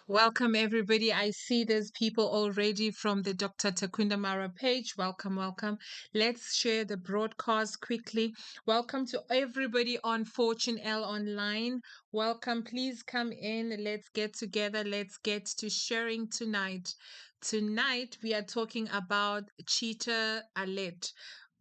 Welcome, everybody. I see there's people already from the Dr. Takunda Mara page. Welcome, welcome. Let's share the broadcast quickly. Welcome to everybody on Fortune L Online. Welcome. Please come in. Let's get together. Let's get to sharing tonight. Tonight, we are talking about cheater alert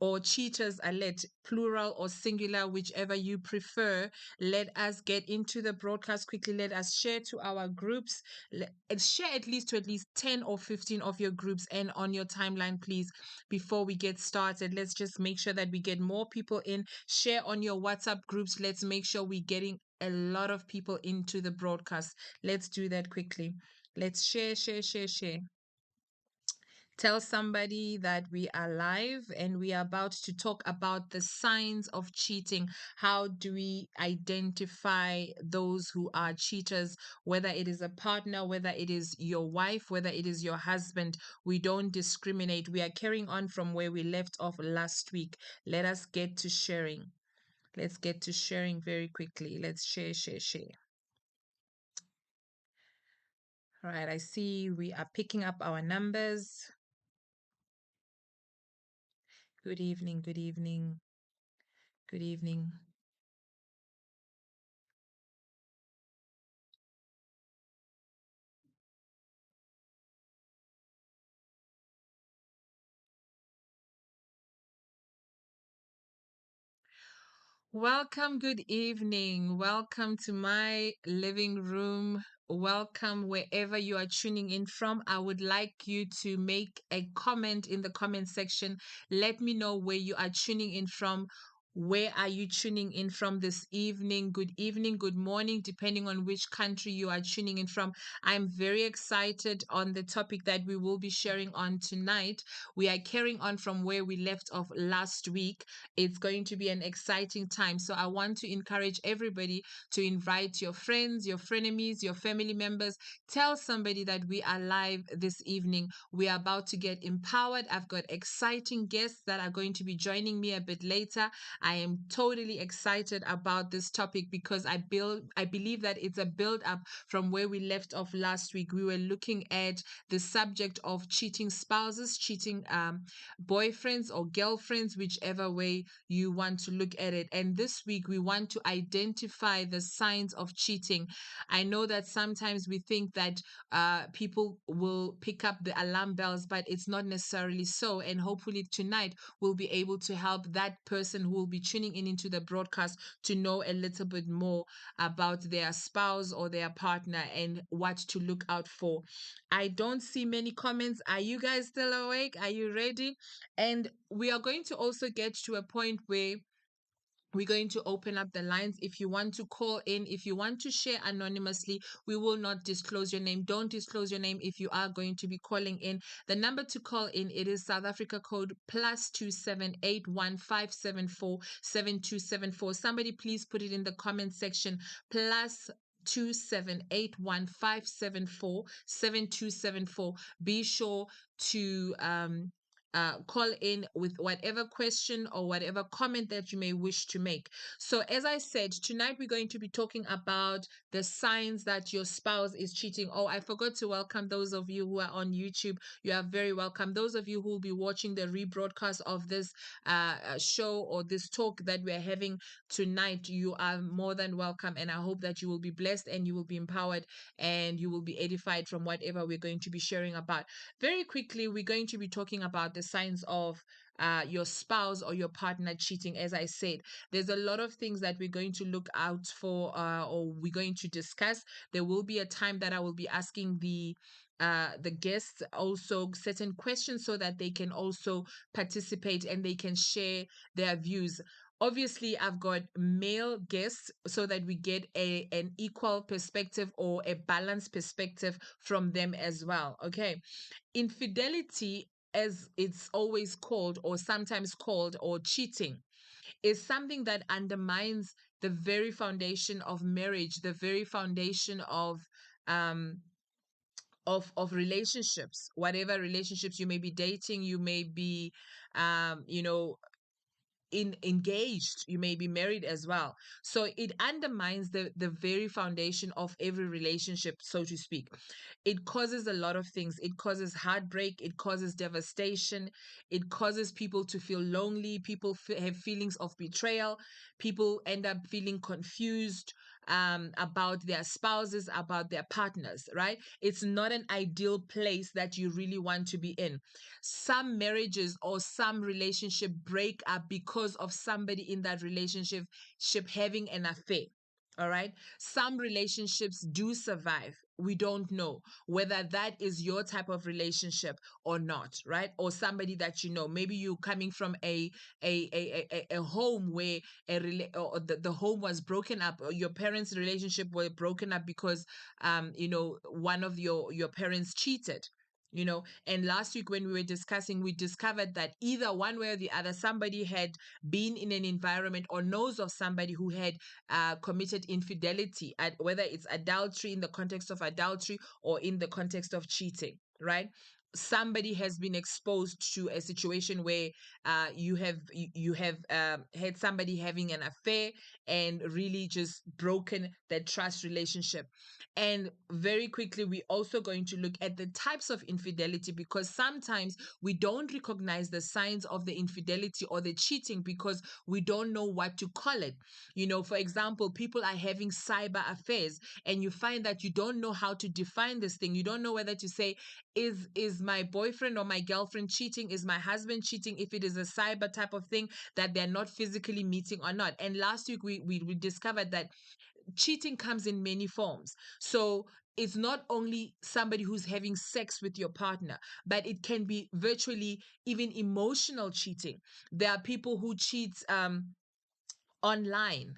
or cheaters alert, plural or singular, whichever you prefer. Let us get into the broadcast quickly. Let us share to our groups and share at least to at least 10 or 15 of your groups and on your timeline, please. Before we get started, let's just make sure that we get more people in. Share on your WhatsApp groups. Let's make sure we're getting a lot of people into the broadcast. Let's do that quickly. Let's share, share, share, share. Tell somebody that we are live and we are about to talk about the signs of cheating. How do we identify those who are cheaters, whether it is a partner, whether it is your wife, whether it is your husband? We don't discriminate. We are carrying on from where we left off last week. Let us get to sharing. Let's get to sharing very quickly. Let's share, share, share. All right, I see we are picking up our numbers. Good evening, good evening, good evening. Welcome, good evening. Welcome to my living room. Welcome wherever you are tuning in from. I would like you to make a comment in the comment section. Let me know where you are tuning in from. Where are you tuning in from this evening, good morning, depending on which country you are tuning in from. I'm very excited on the topic that we will be sharing on tonight. We are carrying on from where we left off last week. It's going to be an exciting time. So I want to encourage everybody to invite your friends, your frenemies, your family members. Tell somebody that we are live this evening. We are about to get empowered. I've got exciting guests that are going to be joining me a bit later. I am totally excited about this topic because I believe that it's a build up from where we left off last week. We were looking at the subject of cheating spouses, cheating boyfriends or girlfriends, whichever way you want to look at it. And this week, we want to identify the signs of cheating. I know that sometimes we think that people will pick up the alarm bells, but it's not necessarily so. And hopefully, tonight, we'll be able to help that person who will be tuning in into the broadcast to know a little bit more about their spouse or their partner and what to look out for. I don't see many comments. Are you guys still awake? Are you ready? And we are going to also get to a point where we're going to open up the lines. If you want to call in, if you want to share anonymously, we will not disclose your name. Don't disclose your name if you are going to be calling in. The number to call in, it is South Africa code +27815747274. Somebody please put it in the comment section. +27815747274. Be sure to call in with whatever question or whatever comment that you may wish to make. So, as I said, tonight we're going to be talking about the signs that your spouse is cheating. Oh, I forgot to welcome those of you who are on YouTube. You are very welcome. Those of you who will be watching the rebroadcast of this show or this talk that we're having tonight, you are more than welcome. And I hope that you will be blessed and you will be empowered and you will be edified from whatever we're going to be sharing about. Very quickly, we're going to be talking about the signs of your spouse or your partner cheating. As I said, there's a lot of things that we're going to look out for or we're going to discuss. There will be a time that I will be asking the guests also certain questions so that they can also participate and they can share their views. Obviously, I've got male guests so that we get an equal perspective or a balanced perspective from them as well. Okay. Infidelity, as it's always called, or sometimes called, or cheating, is something that undermines the very foundation of marriage, the very foundation um, of relationships, whatever relationships you may be dating, you may be, you know, engaged, you may be married as well. So it undermines the very foundation of every relationship, so to speak. It causes a lot of things. It causes heartbreak, it causes devastation, it causes people to feel lonely, people have feelings of betrayal, people end up feeling confused about their spouses, about their partners, right? It's not an ideal place that you really want to be in. Some marriages or some relationship break up because of somebody in that relationship having an affair. All right. Some relationships do survive. We don't know whether that is your type of relationship or not, right? Or somebody that you know. Maybe you coming from a home where or the home was broken up, or your parents' relationship were broken up because one of your parents cheated. And last week when we were discussing, we discovered that either one way or the other, somebody had been in an environment or knows of somebody who had committed infidelity, whether it's adultery in the context of adultery or in the context of cheating, right? Somebody has been exposed to a situation where you have had somebody having an affair and really just broken that trust relationship. And very quickly, we're also going to look at the types of infidelity, because sometimes we don't recognize the signs of the infidelity or the cheating because we don't know what to call it. For example, people are having cyber affairs, and you find that you don't know how to define this thing. You don't know whether to say, is my boyfriend or my girlfriend cheating? Is my husband cheating? If it is a cyber type of thing that they're not physically meeting or not. And last week we discovered that cheating comes in many forms. So it's not only somebody who's having sex with your partner, but it can be virtually even emotional cheating. There are people who cheat online,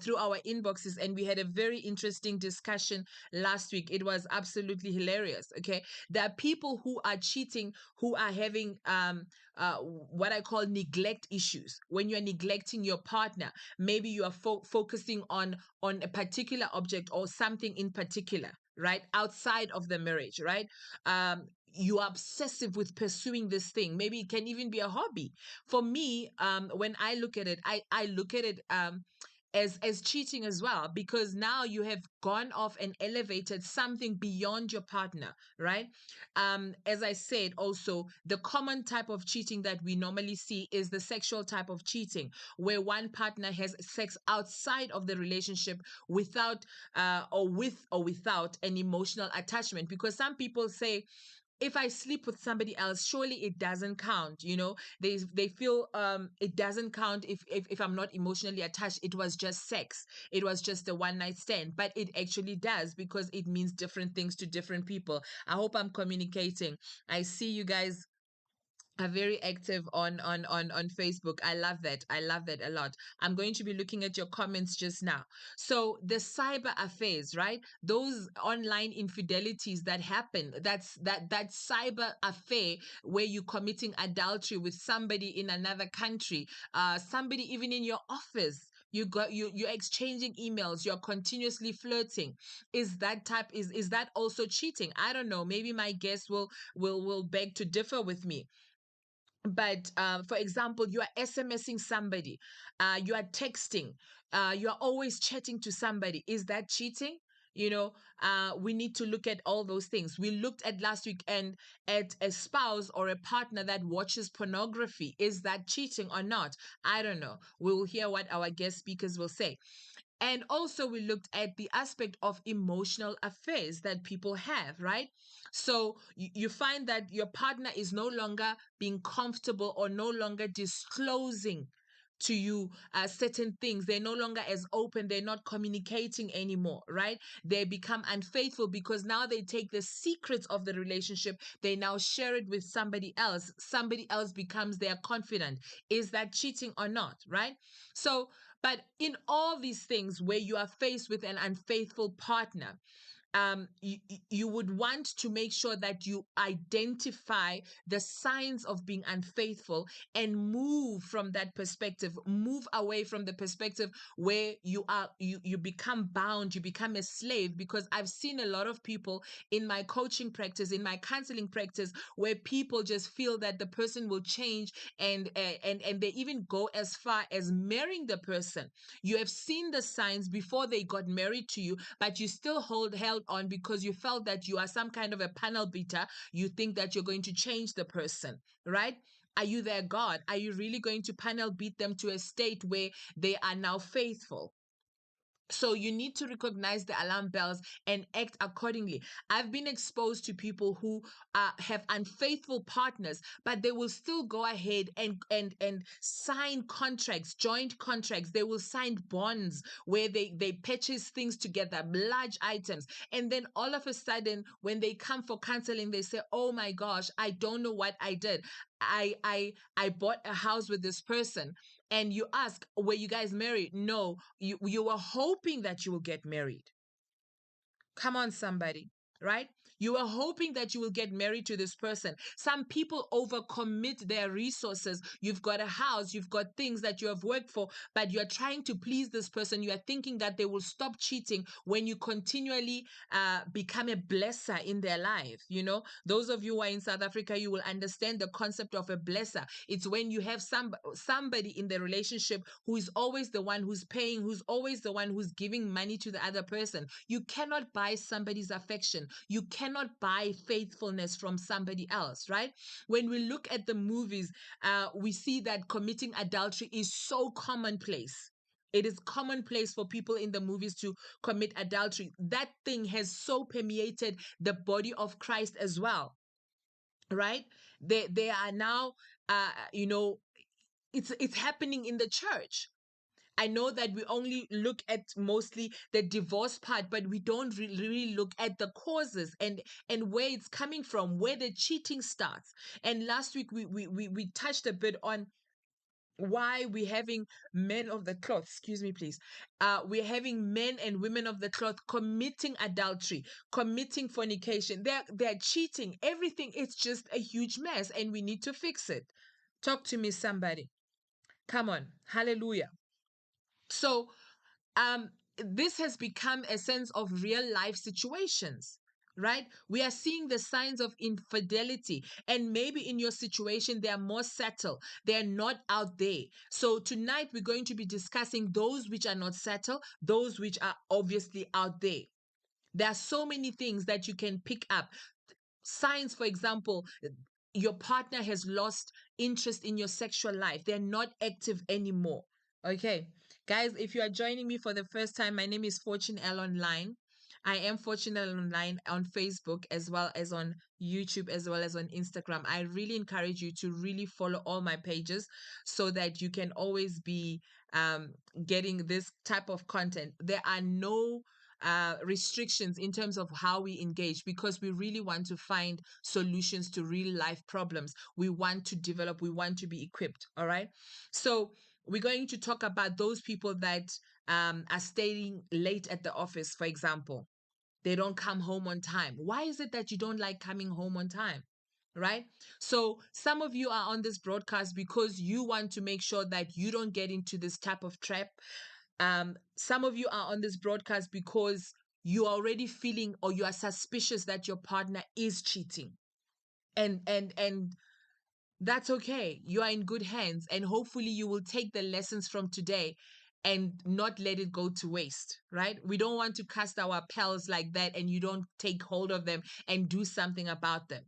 through our inboxes. And we had a very interesting discussion last week. It was absolutely hilarious. Okay. There are people who are cheating, who are having what I call neglect issues. When you're neglecting your partner, maybe you are focusing on a particular object or something in particular, right, outside of the marriage, right? You are obsessive with pursuing this thing. Maybe it can even be a hobby. For me, when I look at it, I look at it as cheating as well, because now you have gone off and elevated something beyond your partner, right? As I said, also the common type of cheating that we normally see is the sexual type of cheating, where one partner has sex outside of the relationship without or with or without an emotional attachment. Because some people say, if I sleep with somebody else, surely it doesn't count. They feel it doesn't count if I'm not emotionally attached. It was just sex. It was just a one night stand. But it actually does, because it means different things to different people. I hope I'm communicating. I see you guys are very active on Facebook. I love that. I love that a lot. I'm going to be looking at your comments just now. So the cyber affairs, right? Those online infidelities that happen, that cyber affair where you're committing adultery with somebody in another country, somebody even in your office. You're exchanging emails, you're continuously flirting. Is that also cheating? I don't know. Maybe my guests will beg to differ with me. But for example, you are SMSing somebody, you are texting, you are always chatting to somebody. Is that cheating? We need to look at all those things. We looked at last week and at a spouse or a partner that watches pornography. Is that cheating or not? I don't know. We will hear what our guest speakers will say. And also, we looked at the aspect of emotional affairs that people have, right? So you find that your partner is no longer being comfortable or no longer disclosing to you certain things. They're no longer as open. They're not communicating anymore, right? They become unfaithful because now they take the secrets of the relationship. They now share it with somebody else. Somebody else becomes their confidant. Is that cheating or not, right? So, but in all these things where you are faced with an unfaithful partner, you would want to make sure that you identify the signs of being unfaithful and move from that perspective, move away from the perspective where you become bound, you become a slave. Because I've seen a lot of people in my coaching practice, in my counseling practice, where people just feel that the person will change, and they even go as far as marrying the person. You have seen the signs before they got married to you, but you still held on because you felt that you are some kind of a panel beater. You think that you're going to change the person, right? Are you their God? Are you really going to panel beat them to a state where they are now faithful? So you need to recognize the alarm bells and act accordingly. I've been exposed to people who have unfaithful partners, but they will still go ahead and sign contracts, joint contracts. They will sign bonds where they purchase things together, large items, and then all of a sudden, when they come for counseling, they say, "Oh my gosh, I don't know what I did. I bought a house with this person." And you ask, were you guys married? No, you were hoping that you will get married. Come on, somebody, right? You are hoping that you will get married to this person. Some people overcommit their resources. You've got a house, you've got things that you have worked for, but you're trying to please this person. You are thinking that they will stop cheating when you continually become a blesser in their life. You know, those of you who are in South Africa, you will understand the concept of a blesser. It's when you have somebody in the relationship who is always the one who's paying, who's always the one who's giving money to the other person. You cannot buy somebody's affection. You cannot buy faithfulness from somebody else, right? When we look at the movies, we see that committing adultery is so commonplace. It is commonplace for people in the movies to commit adultery. That thing has so permeated the body of Christ as well, right? They are now, you know, it's happening in the church. I know that we only look at mostly the divorce part, but we don't really look at the causes and where it's coming from, where the cheating starts. And last week we touched a bit on why we're having men of the cloth, excuse me please, we're having men and women of the cloth committing adultery, committing fornication. They're cheating. Everything is just a huge mess, and we need to fix it. Talk to me, somebody. Come on. Hallelujah. So this has become a sense of real life situations, right? We are seeing the signs of infidelity, and maybe in your situation, they are more subtle, they're not out there. So, tonight, we're going to be discussing those which are not subtle, those which are obviously out there. There are so many things that you can pick up. Signs, for example, your partner has lost interest in your sexual life, they're not active anymore. Okay, guys, if you are joining me for the first time, my name is Fortune L Online. I am Fortune L Online on Facebook as well as on YouTube as well as on Instagram. I really encourage you to really follow all my pages so that you can always be um, getting this type of content. There are no restrictions in terms of how we engage, because we really want to find solutions to real life problems. We want to develop, we want to be equipped. All right. So, we're going to talk about those people that are staying late at the office, for example. They don't come home on time. Why is it that you don't like coming home on time? Right? So, some of you are on this broadcast because you want to make sure that you don't get into this type of trap. Some of you are on this broadcast because you are already feeling or you are suspicious that your partner is cheating. And that's okay. You are in good hands, and hopefully you will take the lessons from today and not let it go to waste, right? We don't want to cast our pearls like that and you don't take hold of them and do something about them.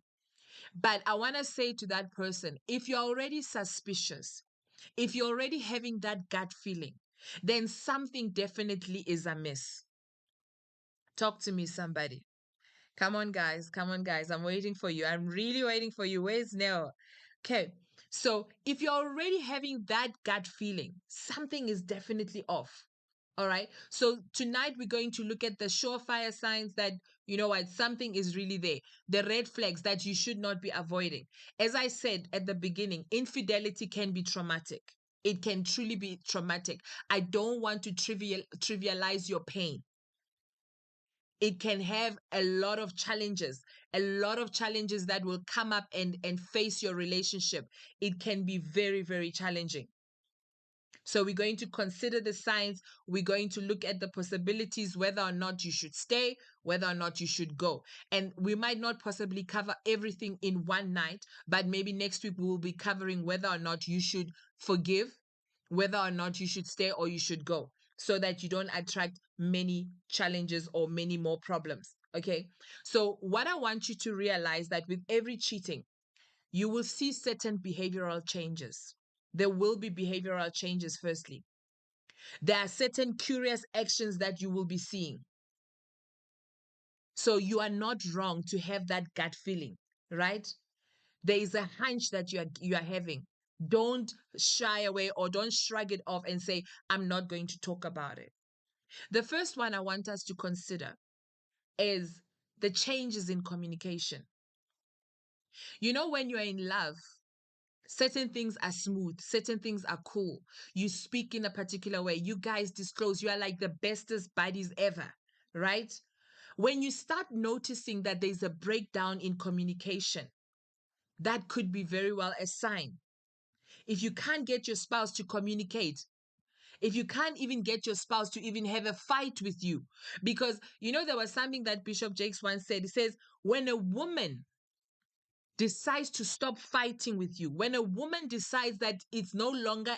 But I want to say to that person, if you're already suspicious, if you're already having that gut feeling, then something definitely is amiss. Talk to me, somebody. Come on, guys. Come on, guys. I'm waiting for you. I'm really waiting for you. Where's Nell? Okay. So if you're already having that gut feeling, something is definitely off. All right. So tonight we're going to look at the surefire signs that, you know what, something is really there. The red flags that you should not be avoiding. As I said at the beginning, infidelity can be traumatic. It can truly be traumatic. I don't want to trivialize your pain. It can have a lot of challenges, that will come up and face your relationship. It can be very, very challenging. So we're going to consider the signs. We're going to look at the possibilities, whether or not you should stay, whether or not you should go. And we might not possibly cover everything in one night, but maybe next week we will be covering whether or not you should forgive, whether or not you should stay or you should go, so that you don't attract many challenges or many more problems. Okay. So what I want you to realize, that with every cheating, you will see certain behavioral changes. There will be behavioral changes, firstly. There are certain curious actions that you will be seeing. So you are not wrong to have that gut feeling, right? There is a hunch that you are having. Don't shy away or don't shrug it off and say, I'm not going to talk about it. The first one I want us to consider is the changes in communication. You know, when you're in love, certain things are smooth, certain things are cool. You speak in a particular way. You guys disclose. You are like the bestest buddies ever, right? When you start noticing that there's a breakdown in communication, that could be very well a sign. If you can't get your spouse to communicate, if you can't even get your spouse to even have a fight with you, because there was something that Bishop Jakes once said. He says, when a woman decides to stop fighting with you, when a woman decides that it's no longer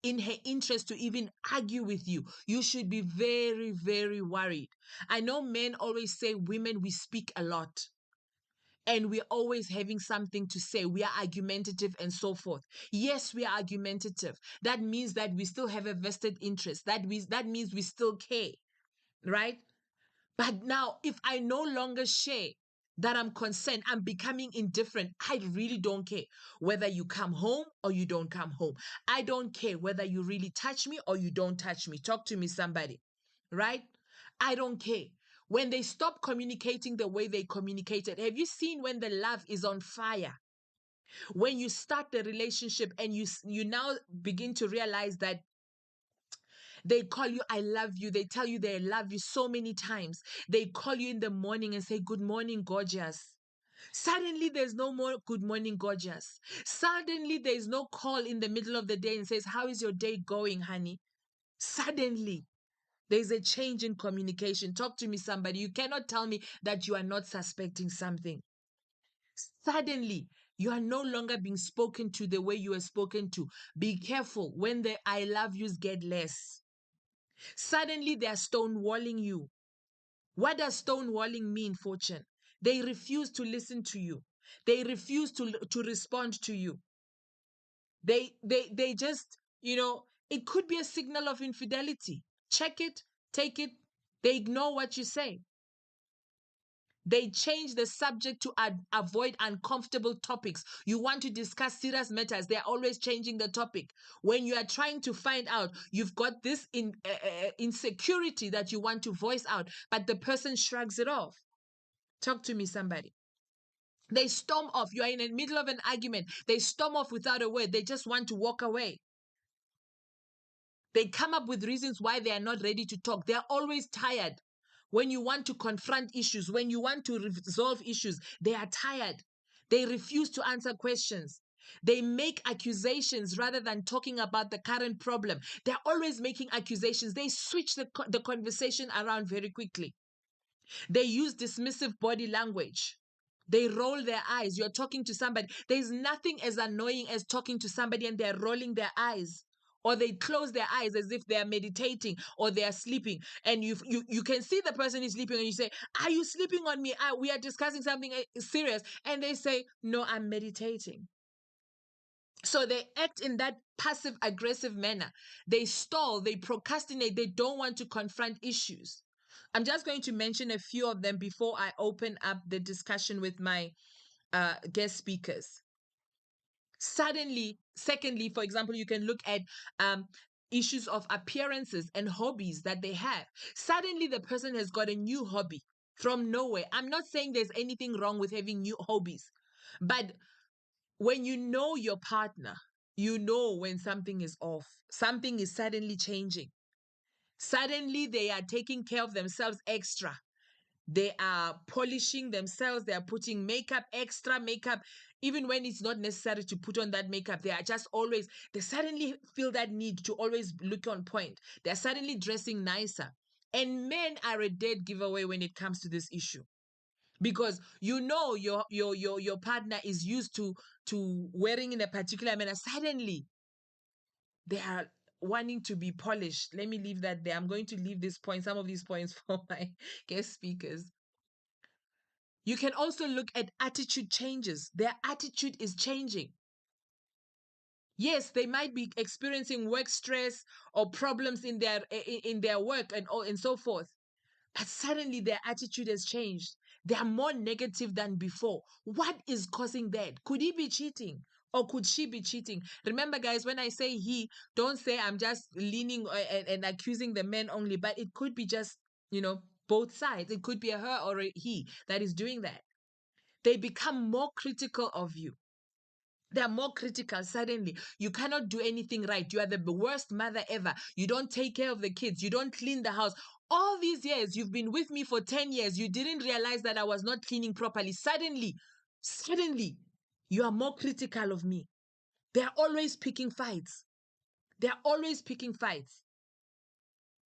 in her interest to even argue with you, you should be very, very worried. I know men always say, women, we speak a lot and we're always having something to say. We are argumentative and so forth. Yes, we are argumentative. That means that we still have a vested interest. That means we still care, right? But now, if I no longer share, that I'm concerned, I'm becoming indifferent, I really don't care whether you come home or you don't come home. I don't care whether you really touch me or you don't touch me. Talk to me, somebody, right? I don't care. When they stop communicating the way they communicated, have you seen when the love is on fire? When you start the relationship and you now begin to realize that they call you, I love you. They tell you they love you so many times. They call you in the morning and say, good morning, gorgeous. Suddenly, there's no more good morning, gorgeous. Suddenly, there's no call in the middle of the day and says, how is your day going, honey? Suddenly, there's a change in communication. Talk to me, somebody. You cannot tell me that you are not suspecting something. Suddenly, you are no longer being spoken to the way you were spoken to. Be careful when the I love yous get less. Suddenly, they are stonewalling you. What does stonewalling mean, Fortune? They refuse to listen to you. They refuse to respond to you. They just, it could be a signal of infidelity. Check it, take it. They ignore what you say. They change the subject to avoid uncomfortable topics. You want to discuss serious matters, they're always changing the topic. When you are trying to find out, you've got this insecurity that you want to voice out, but the person shrugs it off. Talk to me, somebody. They storm off. You are in the middle of an argument. They storm off without a word. They just want to walk away. They come up with reasons why they are not ready to talk. They are always tired. When you want to confront issues, when you want to resolve issues, they are tired. They refuse to answer questions. They make accusations rather than talking about the current problem. They're always making accusations. They switch the conversation around very quickly. They use dismissive body language. They roll their eyes. You're talking to somebody. There's nothing as annoying as talking to somebody and they're rolling their eyes. Or they close their eyes as if they are meditating or they are sleeping. And you can see the person is sleeping and you say, are you sleeping on me? We are discussing something serious. And they say, no, I'm meditating. So they act in that passive aggressive manner. They stall, they procrastinate, they don't want to confront issues. I'm just going to mention a few of them before I open up the discussion with my guest speakers. Secondly, for example, you can look at issues of appearances and hobbies that they have. Suddenly, the person has got a new hobby from nowhere. I'm not saying there's anything wrong with having new hobbies, but when you know your partner, you know when something is off, something is suddenly changing. Suddenly, they are taking care of themselves extra. They are polishing themselves. They are putting makeup, extra makeup, even when it's not necessary to put on that makeup. They are just always, they suddenly feel that need to always look on point. They're suddenly dressing nicer. And men are a dead giveaway when it comes to this issue, because you know your partner is used to wearing in a particular manner. Suddenly they are wanting to be polished. Let me leave that there. I'm going to leave this point, some of these points for my guest speakers. You can also look at attitude changes. Their attitude is changing. Yes, they might be experiencing work stress or problems in their work and so forth. But suddenly their attitude has changed. They are more negative than before. What is causing that? Could he be cheating? Or could she be cheating? Remember, guys, when I say he, don't say I'm just leaning and accusing the men only, but it could be just, both sides. It could be a her or a he that is doing that. They become more critical of you. They are more critical suddenly. You cannot do anything right. You are the worst mother ever. You don't take care of the kids. You don't clean the house. All these years, you've been with me for 10 years. You didn't realize that I was not cleaning properly. Suddenly, you are more critical of me. They are always picking fights. They are always picking fights.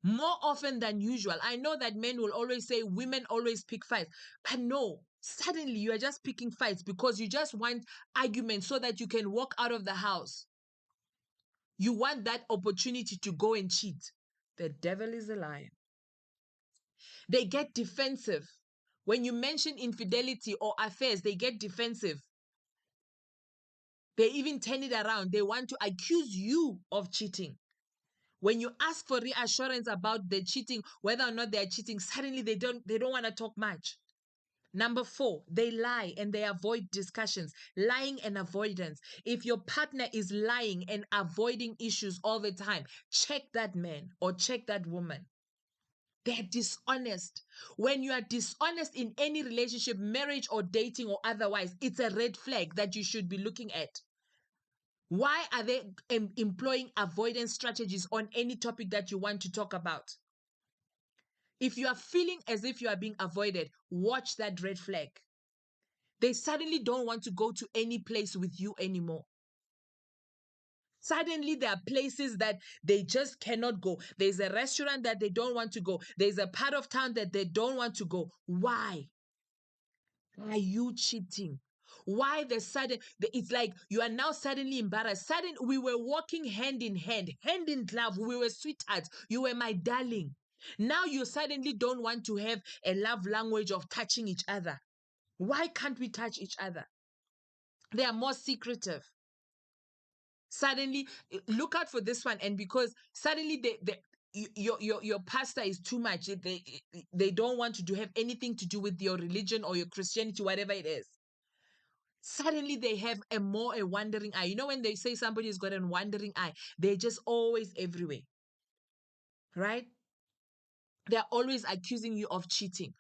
More often than usual. I know that men will always say women always pick fights, but no, suddenly you are just picking fights because you just want arguments so that you can walk out of the house. You want that opportunity to go and cheat. The devil is a liar. They get defensive. When you mention infidelity or affairs, they get defensive. They even turn it around. They want to accuse you of cheating. When you ask for reassurance about the cheating, whether or not they are cheating, suddenly they don't want to talk much. Number 4, they lie and they avoid discussions. Lying and avoidance. If your partner is lying and avoiding issues all the time, check that man or check that woman. They're dishonest. When you are dishonest in any relationship, marriage or dating or otherwise, it's a red flag that you should be looking at. Why are they employing avoidance strategies on any topic that you want to talk about? If you are feeling as if you are being avoided, watch that red flag. They suddenly don't want to go to any place with you anymore. Suddenly, there are places that they just cannot go. There's a restaurant that they don't want to go. There's a part of town that they don't want to go. Why? Are you cheating? Why the sudden? It's like you are now suddenly embarrassed. We were walking hand in hand, hand in glove. We were sweethearts. You were my darling. Now you suddenly don't want to have a love language of touching each other. Why can't we touch each other? They are more secretive. Suddenly, look out for this one, and because suddenly your pastor is too much. They don't want to have anything to do with your religion or your Christianity, whatever it is. Suddenly they have a wandering eye. You know, when they say somebody's got a wandering eye, they're just always everywhere, right? They're always accusing you of cheating.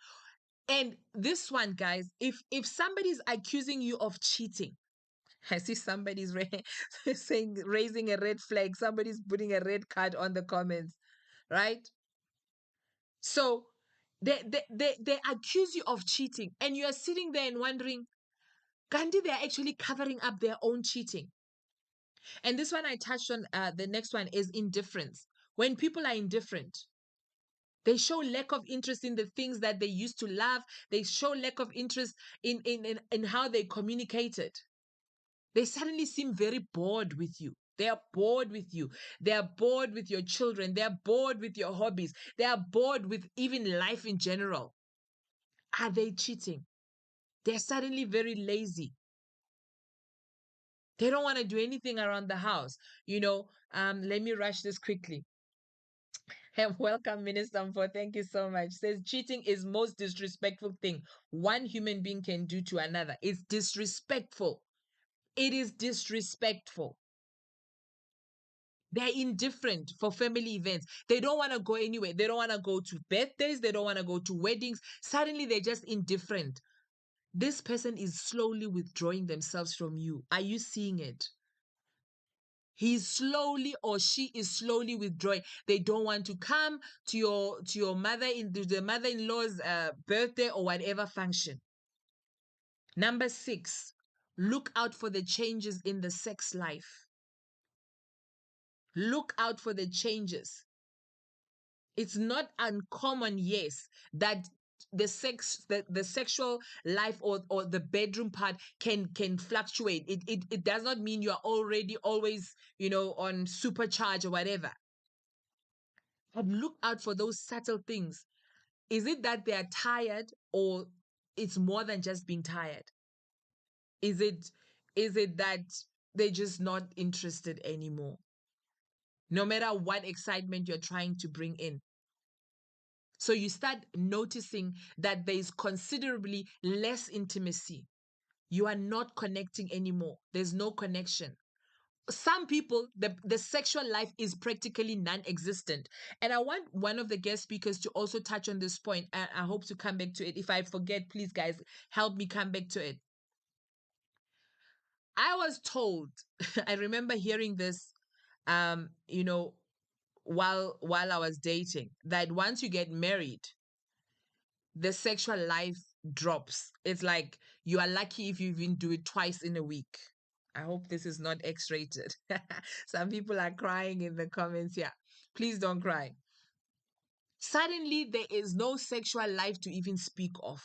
And this one, guys, if somebody's accusing you of cheating, I see somebody's saying, raising a red flag. Somebody's putting a red card on the comments, right? So they accuse you of cheating, and you are sitting there and wondering, Gandhi, they're actually covering up their own cheating. And this one I touched on. The next one is indifference. When people are indifferent, they show lack of interest in the things that they used to love. They show lack of interest in how they communicated. They suddenly seem very bored with you. They are bored with you. They are bored with your children. They are bored with your hobbies. They are bored with even life in general. Are they cheating? They're suddenly very lazy. They don't want to do anything around the house. Let me rush this quickly. And welcome, Minister Mpo. Thank you so much. Says cheating is most disrespectful thing one human being can do to another. It's disrespectful. It is disrespectful. They're indifferent for family events. They don't want to go anywhere. They don't want to go to birthdays. They don't want to go to weddings. Suddenly, they're just indifferent. This person is slowly withdrawing themselves from you. Are you seeing it? he's slowly or she is slowly withdrawing. They don't want to come to your mother in to the mother-in-law's birthday or whatever function. Number 6, look out for the changes in the sex life. Look out for the changes. It's not uncommon, yes, that the sexual life or the bedroom part can fluctuate. It does not mean you are already always, on supercharge or whatever. But look out for those subtle things. Is it that they are tired, or it's more than just being tired? Is it that they're just not interested anymore? No matter what excitement you're trying to bring in. So you start noticing that there is considerably less intimacy. You are not connecting anymore. There's no connection. Some people, the sexual life is practically non-existent. And I want one of the guest speakers to also touch on this point. I hope to come back to it. If I forget, please, guys, help me come back to it. I was told, I remember hearing this, um, you know, while I was dating, that once you get married, the sexual life drops. It's like you are lucky if you even do it twice in a week. I hope this is not X-rated. Some people are crying in the comments here. Please don't cry. Suddenly, there is no sexual life to even speak of.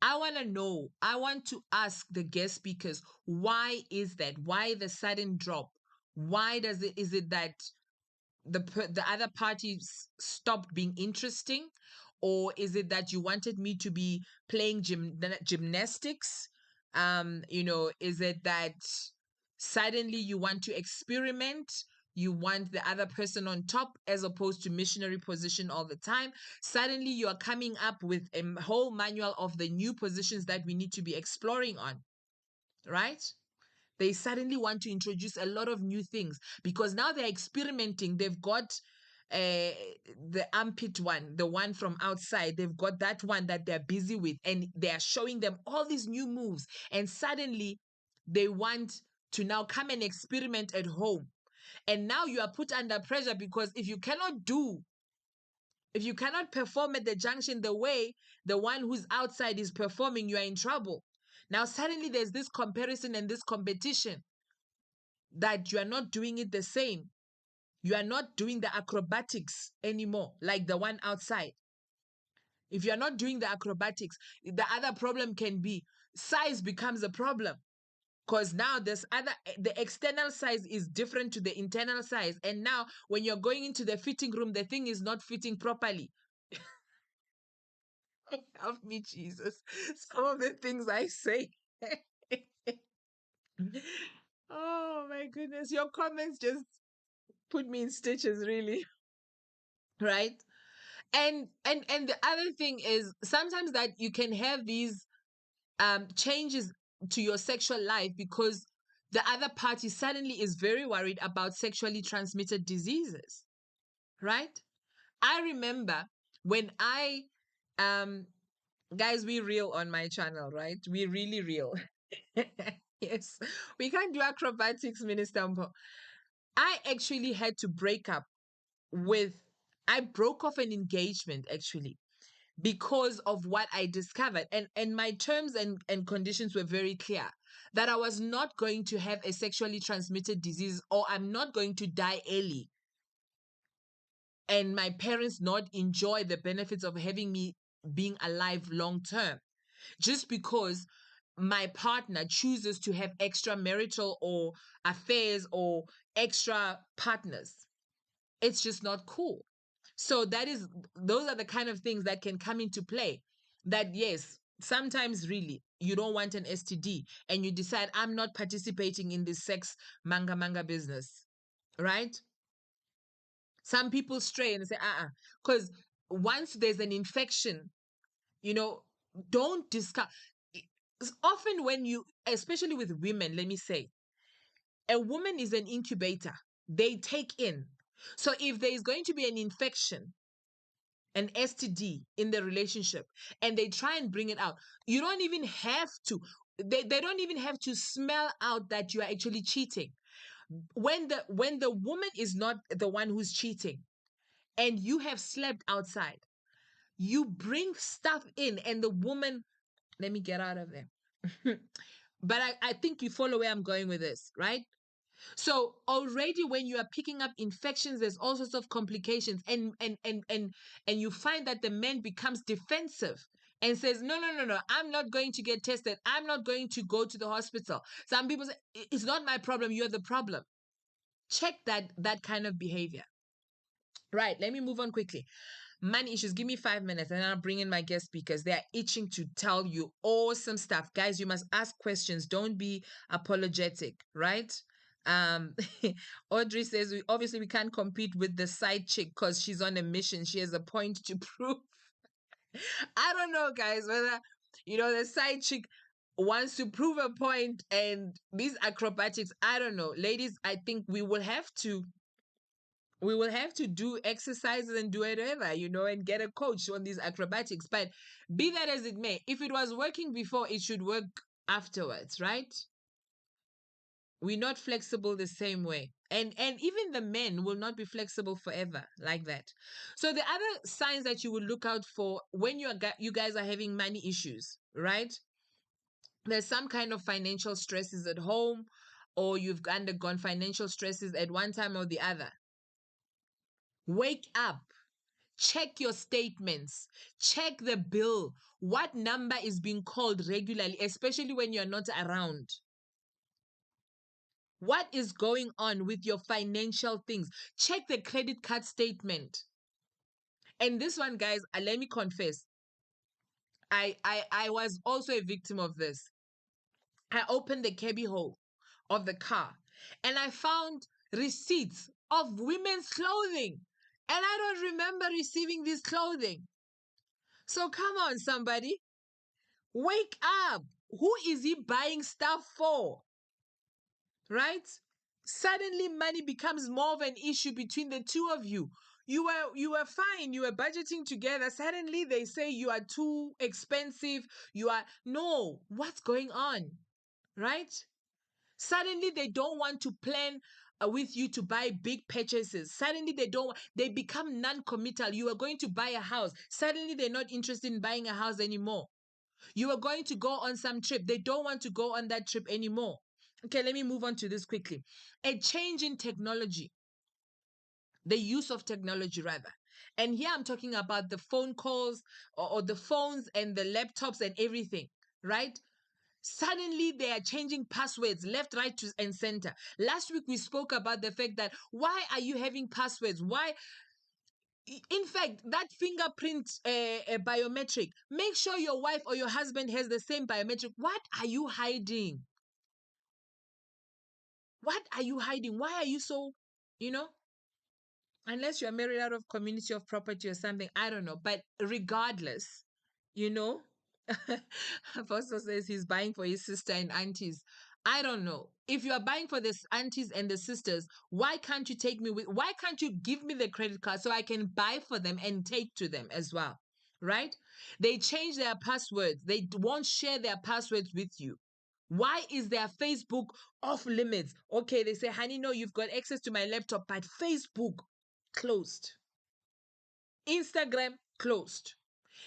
I want to know, I want to ask the guest speakers, why is that? Why the sudden drop? Why is it that the other parties stopped being interesting, or is it that you wanted me to be playing gymnastics? Is it that suddenly you want to experiment, you want the other person on top as opposed to missionary position all the time? Suddenly you are coming up with a whole manual of the new positions that we need to be exploring on, right? They suddenly want to introduce a lot of new things because now they're experimenting. They've got uh, the armpit one, the one from outside. They've got that one that they're busy with, and they are showing them all these new moves. And suddenly they want to now come and experiment at home. And now you are put under pressure because if you cannot perform at the junction the way the one who's outside is performing, you are in trouble. Now, suddenly there's this comparison and this competition that you are not doing it the same. You are not doing the acrobatics anymore, like the one outside. If you're not doing the acrobatics, the other problem can be size becomes a problem. Because now the external size is different to the internal size. And now when you're going into the fitting room, the thing is not fitting properly. Help me, Jesus. Some of the things I say. Oh my goodness. Your comments just put me in stitches, really. Right? And the other thing is sometimes that you can have these changes to your sexual life because the other party suddenly is very worried about sexually transmitted diseases, right? I remember when I um guys, we real on my channel, right? We really real. Yes, we can't do acrobatics, Minister Mpo. I actually had to break up with, I broke off an engagement actually because of what I discovered. And my terms and conditions were very clear that I was not going to have a sexually transmitted disease, or I'm not going to die early and my parents not enjoy the benefits of having me being alive long term just because my partner chooses to have extramarital or affairs or extra partners. It's just not cool. So those are the kind of things that can come into play. That yes, sometimes really you don't want an STD and you decide I'm not participating in this sex manga business, right? Some people stray and say, because once there's an infection, you know, don't discuss. Often when you, especially with women, let me say, a woman is an incubator. They take in. So if there is going to be an infection, an STD in the relationship, and they try and bring it out, you don't even have to, they don't even have to smell out that you are actually cheating. When the woman is not the one who's cheating and you have slept outside, you bring stuff in and the woman, let me get out of there. But I think you follow where I'm going with this, right? So already when you are picking up infections, there's all sorts of complications, and you find that the man becomes defensive and says, no, no, no, no, I'm not going to get tested. I'm not going to go to the hospital. Some people say, It's not my problem, you're the problem." Check that kind of behavior. Right, let me move on quickly. Money issues. Give me 5 minutes and I'll bring in my guest speakers. They're itching to tell you awesome stuff. Guys, you must ask questions. Don't be apologetic, right? Um, Audrey says we can't compete with the side chick because she's on a mission. She has a point to prove. I don't know, guys, whether the side chick wants to prove a point and these acrobatics. I don't know. Ladies, I think we will have to do exercises and do whatever, and get a coach on these acrobatics. But be that as it may, if it was working before, it should work afterwards, right? We're not flexible the same way. And even the men will not be flexible forever like that. So the other signs that you will look out for when you guys are having money issues, right? There's some kind of financial stresses at home, or you've undergone financial stresses at one time or the other. Wake up. Check your statements. Check the bill. What number is being called regularly, especially when you're not around? What is going on with your financial things? Check the credit card statement. And this one, guys, let me confess, I was also a victim of this. I opened the cabby hole of the car and I found receipts of women's clothing. And I don't remember receiving this clothing. So come on, somebody. Wake up. Who is he buying stuff for? Right? Suddenly money becomes more of an issue between the two of you. You were fine, you were budgeting together. Suddenly they say you are too expensive. No, what's going on? Right? Suddenly they don't want to plan with you to buy big purchases. Suddenly they become non-committal. You are going to buy a house. Suddenly they're not interested in buying a house anymore. You are going to go on some trip. They don't want to go on that trip anymore. Okay, let me move on to this quickly. A change in technology, the use of technology rather. And here I'm talking about the phone calls, or the phones and the laptops and everything, right? Suddenly they are changing passwords left, right, and center. Last week we spoke about the fact that why are you having passwords? Why? In fact, that fingerprint biometric, make sure your wife or your husband has the same biometric. What are you hiding? What are you hiding? Why are you so, you know? Unless you're married out of community of property or something, I don't know. But regardless, you know, Apostle says he's buying for his sister and aunties. I don't know. If you are buying for the aunties and the sisters, why can't you take me with? Why can't you give me the credit card so I can buy for them and take to them as well? Right? They change their passwords. They won't share their passwords with you. Why is their Facebook off limits? Okay, they say, honey, no, you've got access to my laptop, but Facebook closed. Instagram closed.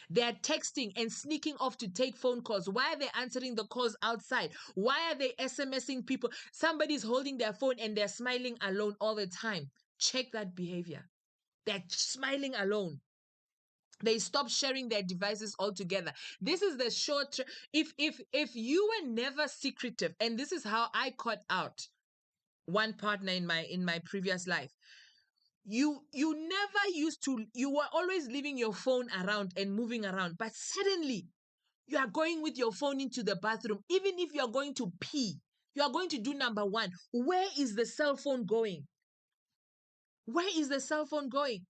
They're texting and sneaking off to take phone calls. Why are they answering the calls outside? Why are they SMSing people? Somebody's holding their phone and they're smiling alone all the time. Check that behavior. They're smiling alone. They stop sharing their devices altogether. This is the short. If you were never secretive, and this is how I caught out one partner in my previous life. You never used to. You were always leaving your phone around and moving around, but suddenly you are going with your phone into the bathroom. Even if you are going to pee, you are going to do number one. Where is the cell phone going? Where is the cell phone going?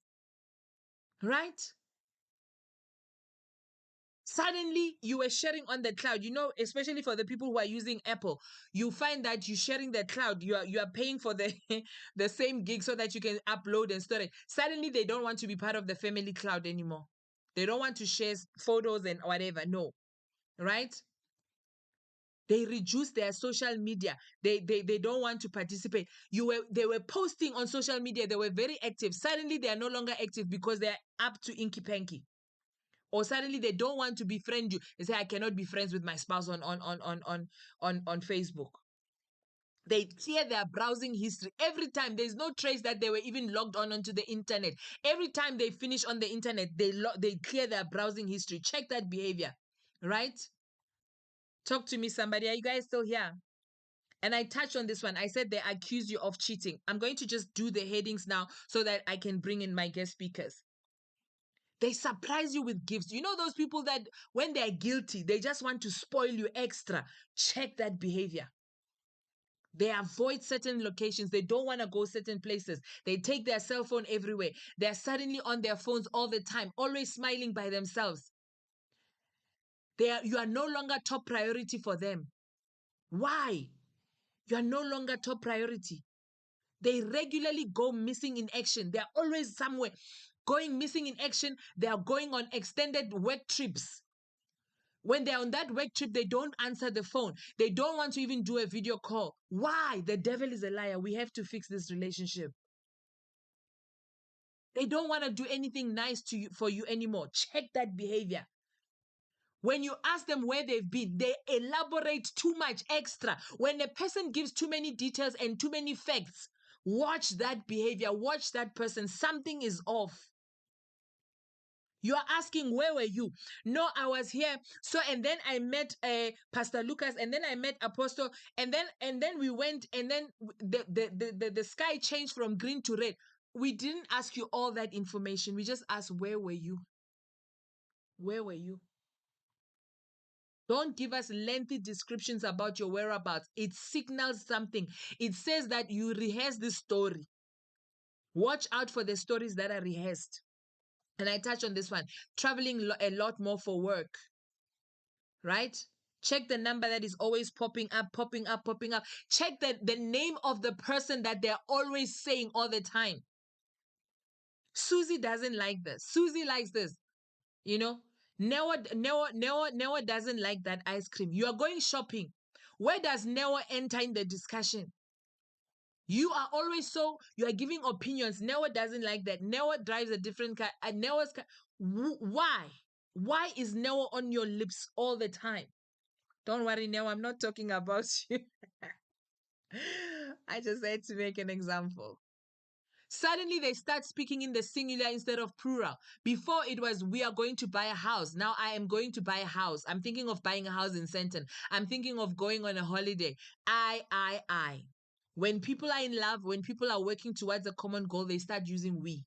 Right? Suddenly you were sharing on the cloud. Especially for the people who are using Apple, you find that you're sharing the cloud. You are paying for the the same gig so that you can upload and store it. Suddenly they don't want to be part of the family cloud anymore. They don't want to share photos and whatever. No. Right? They reduce their social media. They don't want to participate. They were posting on social media. They were very active. Suddenly they are no longer active because they are up to inky panky. Or suddenly they don't want to befriend you. They say, I cannot be friends with my spouse on Facebook. They clear their browsing history every time. There's no trace that they were even logged on onto the internet. Every time they finish on the internet, they clear their browsing history. Check that behavior, right? Talk to me, somebody. Are you guys still here? And I touched on this one. I said they accuse you of cheating. I'm going to just do the headings now so that I can bring in my guest speakers. They surprise you with gifts. You know those people that when they're guilty, they just want to spoil you extra. Check that behavior. They avoid certain locations. They don't want to go certain places. They take their cell phone everywhere. They're suddenly on their phones all the time, always smiling by themselves. You are no longer top priority for them. Why? You are no longer top priority. They regularly go missing in action. They are always somewhere going missing in action. They are going on extended work trips. When they're on that work trip, they don't answer the phone. They don't want to even do a video call. Why? The devil is a liar. We have to fix this relationship. They don't want to do anything nice to you for you anymore. Check that behavior. When you ask them where they've been, they elaborate too much extra. When a person gives too many details and too many facts, watch that behavior, watch that person. Something is off. You are asking, where were you? No, I was here. So, and then I met Pastor Lucas, and then I met Apostle, and then we went, and then the sky changed from green to red. We didn't ask you all that information. We just asked, where were you? Where were you? Don't give us lengthy descriptions about your whereabouts. It signals something. It says that you rehearse this story. Watch out for the stories that are rehearsed. And I touch on this one. Traveling a lot more for work, right? Check the number that is always popping up, popping up, popping up. Check the name of the person that they're always saying all the time. Susie doesn't like this. Susie likes this. You know, Newa doesn't like that ice cream. You are going shopping. Where does Newa enter in the discussion? You are always you are giving opinions. Newa doesn't like that. Newa drives a different car. Newa's car. Why? Why is Newa on your lips all the time? Don't worry, Newa, I'm not talking about you. I just had to make an example. Suddenly they start speaking in the singular instead of plural. Before it was, we are going to buy a house. Now I am going to buy a house. I'm thinking of buying a house in Senton. I'm thinking of going on a holiday. I. When people are in love, when people are working towards a common goal, they start using we.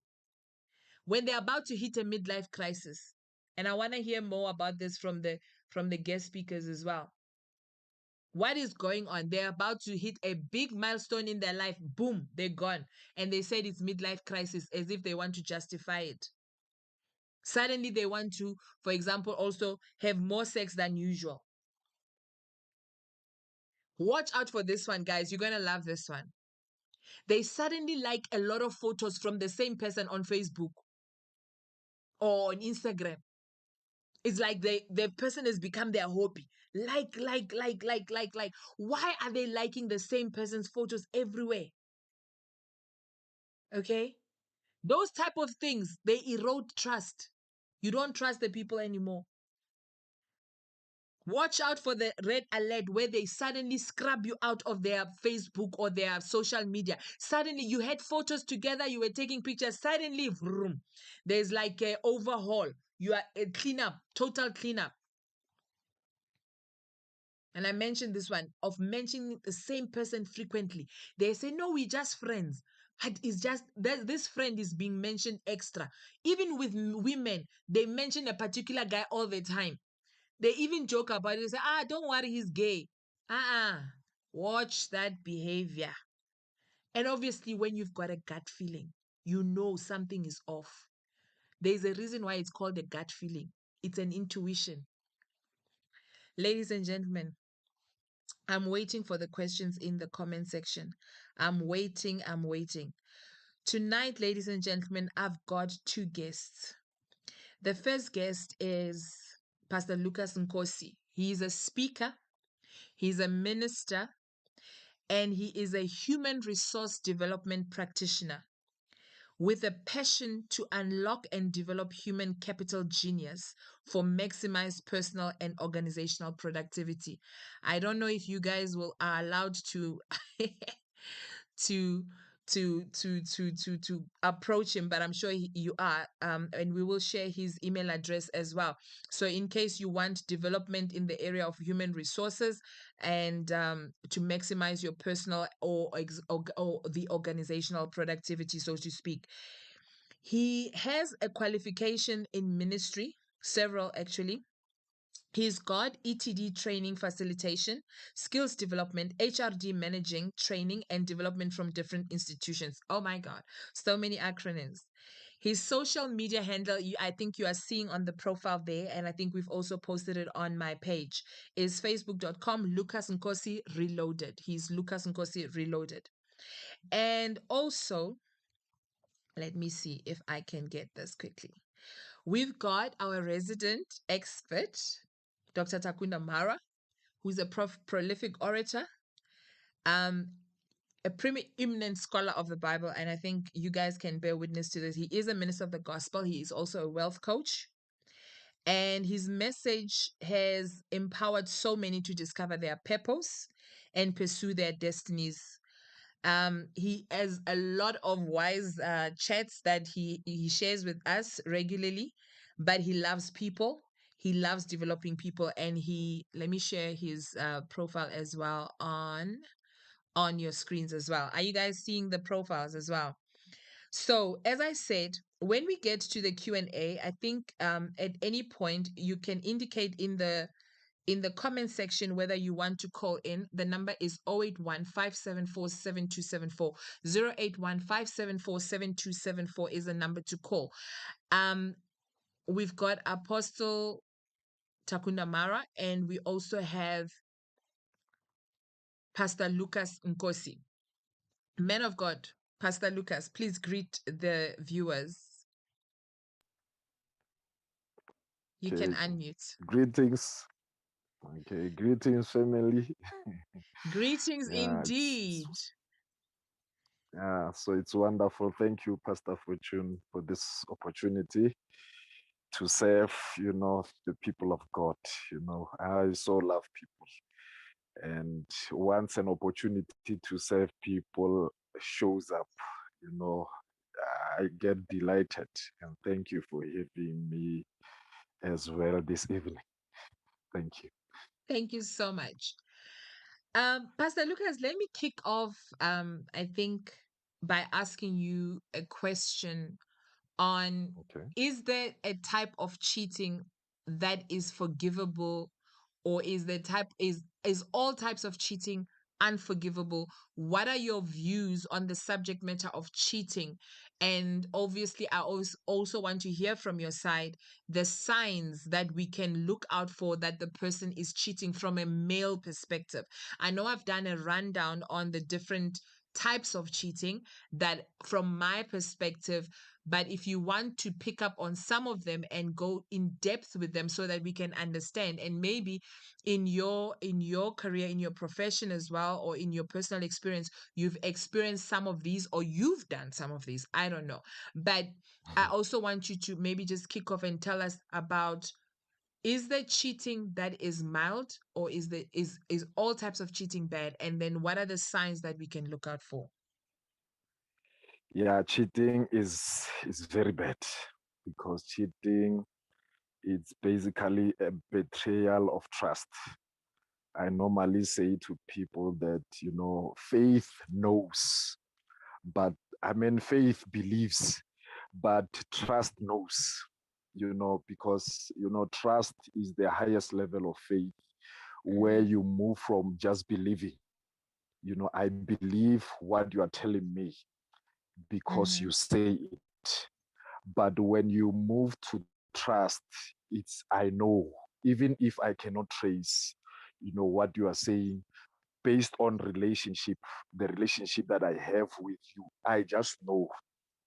When they're about to hit a midlife crisis, and I want to hear more about this from the guest speakers as well. What is going on? They're about to hit a big milestone in their life. Boom, they're gone. And they said it's midlife crisis as if they want to justify it. Suddenly they want to, for example, also have more sex than usual. Watch out for this one, guys. You're going to love this one. They suddenly like a lot of photos from the same person on Facebook or on Instagram. It's like the person has become their hobby. Like. Why are they liking the same person's photos everywhere? Okay? Those type of things, they erode trust. You don't trust the people anymore. Watch out for the red alert where they suddenly scrub you out of their Facebook or their social media. Suddenly you had photos together, you were taking pictures. Suddenly, vroom, there's like a overhaul. You are a cleanup, total cleanup. And I mentioned this one of mentioning the same person frequently. They say, no, we're just friends. And it's just that this friend is being mentioned extra. Even with women, they mention a particular guy all the time. They even joke about it. They say, don't worry, he's gay. Watch that behavior. And obviously, when you've got a gut feeling, you know something is off. There's a reason why it's called a gut feeling. It's an intuition. Ladies and gentlemen, I'm waiting for the questions in the comment section. I'm waiting. Tonight, ladies and gentlemen, I've got two guests. The first guest is Pastor Lucas Nkosi. He is a speaker. He's a minister, and he is a human resource development practitioner with a passion to unlock and develop human capital genius for maximized personal and organizational productivity. I don't know if you guys will are allowed to to to approach him, but I'm sure you are, and we will share his email address as well, so in case you want development in the area of human resources and to maximize your personal or the organizational productivity, so to speak. He has a qualification in ministry, several actually. He's got ETD training facilitation, skills development, HRD managing training and development from different institutions. Oh my God, so many acronyms. His social media handle, I think you are seeing on the profile there, and I think we've also posted it on my page, is facebook.com Lucas Nkosi Reloaded. He's Lucas Nkosi Reloaded. And also, let me see if I can get this quickly. We've got our resident expert, Dr. Takunda Mara, who's a prolific orator, um, a preeminent scholar of the Bible, and I think you guys can bear witness to this. He is a minister of the gospel. He is also a wealth coach, and his message has empowered so many to discover their purpose and pursue their destinies. He has a lot of wise chats that he shares with us regularly, but he loves people. He loves developing people, and let me share his profile as well on your screens as well. Are you guys seeing the profiles as well? So, as I said, when we get to the Q&A, I think at any point you can indicate in the comment section whether you want to call in. The number is 081 574 7274. 081 574 7274 is the number to call. We've got Apostle Takunda Mara, and we also have Pastor Lucas Nkosi. Man of God, Pastor Lucas, please greet the viewers. You Okay, can unmute. greetings. Okay, greetings, family. Greetings Yeah, indeed. so it's wonderful. Thank you, Pastor Fortune, for this opportunity to serve, the people of God. I so love people. And once an opportunity to serve people shows up, you know, I get delighted. And thank you for having me as well this evening. Thank you. Thank you so much. Pastor Lucas, let me kick off, I think, by asking you a question on, Okay. is there a type of cheating that is forgivable, or is all types of cheating unforgivable? What are your views on the subject matter of cheating? And obviously, I also want to hear from your side the signs that we can look out for that the person is cheating from a male perspective. I know I've done a rundown on the different types of cheating that from my perspective, but if you want to pick up on some of them and go in depth with them so that we can understand, and maybe in your career, in your profession as well, or in your personal experience, you've experienced some of these or you've done some of these, I don't know. But I also want you to maybe just kick off and tell us about, is there cheating that is mild, or is all types of cheating bad? And then what are the signs that we can look out for? Yeah, cheating is very bad because cheating it's basically a betrayal of trust. I normally say to people that faith knows, but faith believes, but trust knows. Because trust is the highest level of faith where Mm-hmm. you move from just believing. I believe what you are telling me because Mm-hmm. you say it. But when you move to trust, it's I know, even if I cannot trace, what you are saying based on the relationship that I have with you, I just know.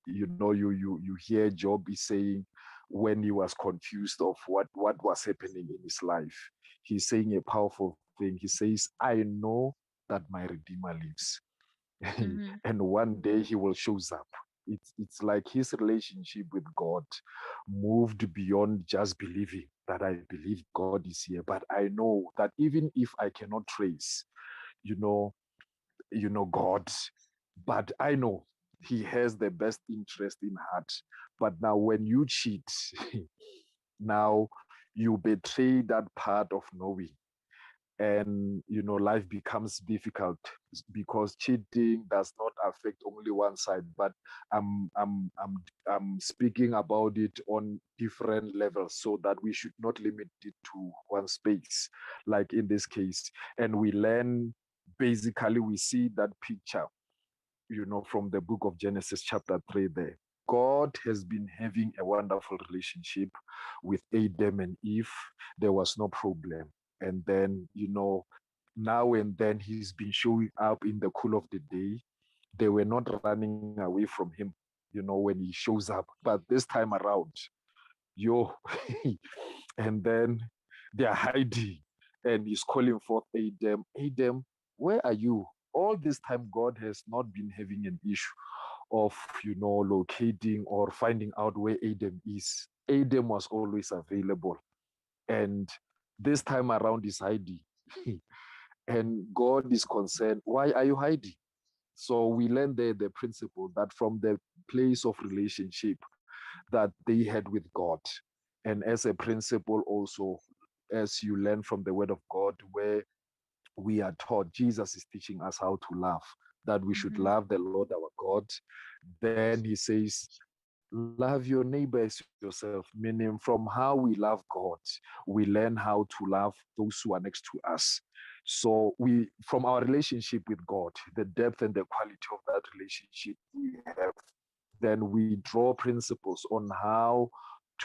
You hear Job is saying when he was confused of what was happening in his life. He's saying a powerful thing. He says, I know that my Redeemer lives. Mhm. And one day he will shows up. It's like his relationship with God moved beyond just believing that I believe God is here. But I know that even if I cannot trace, you know, God, but I know he has the best interest in heart. But now when you cheat, now you betray that part of knowing, and life becomes difficult because cheating does not affect only one side, but I'm speaking about it on different levels, so that we should not limit it to one space, like in this case. And we learn, basically we see that picture, from the book of Genesis chapter 3 there. God has been having a wonderful relationship with Adam and Eve. There was no problem. And then, now and then he's been showing up in the cool of the day. They were not running away from him, when he shows up. But this time around, yo, and then they're hiding, and he's calling forth Adam. Adam, where are you? All this time, God has not been having an issue of, locating or finding out where Adam is. Adam was always available. And this time around, he's hiding. And God is concerned, why are you hiding? So we learn there the principle that from the place of relationship that they had with God, and as a principle also, as you learn from the word of God, where we are taught, Jesus is teaching us how to love, that we should Mhm. love the Lord our God. Then he says, love your neighbor as yourself, meaning from how we love God, we learn how to love those who are next to us. So we, from our relationship with God, the depth and the quality of that relationship we have, then we draw principles on how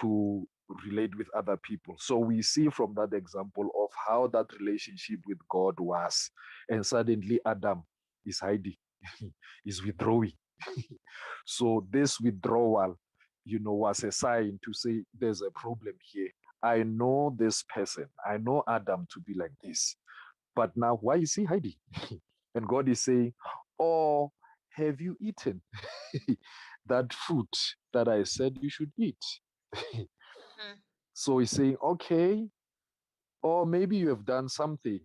to relate with other people. So we see from that example of how that relationship with God was. And suddenly Adam is hiding, is withdrawing. So this withdrawal, was a sign to say there's a problem here. I know this person. I know Adam to be like this. But now, why is he hiding? And God is saying, oh, have you eaten that fruit that I said you should eat? Mhm. So he's saying, okay, or maybe you have done something.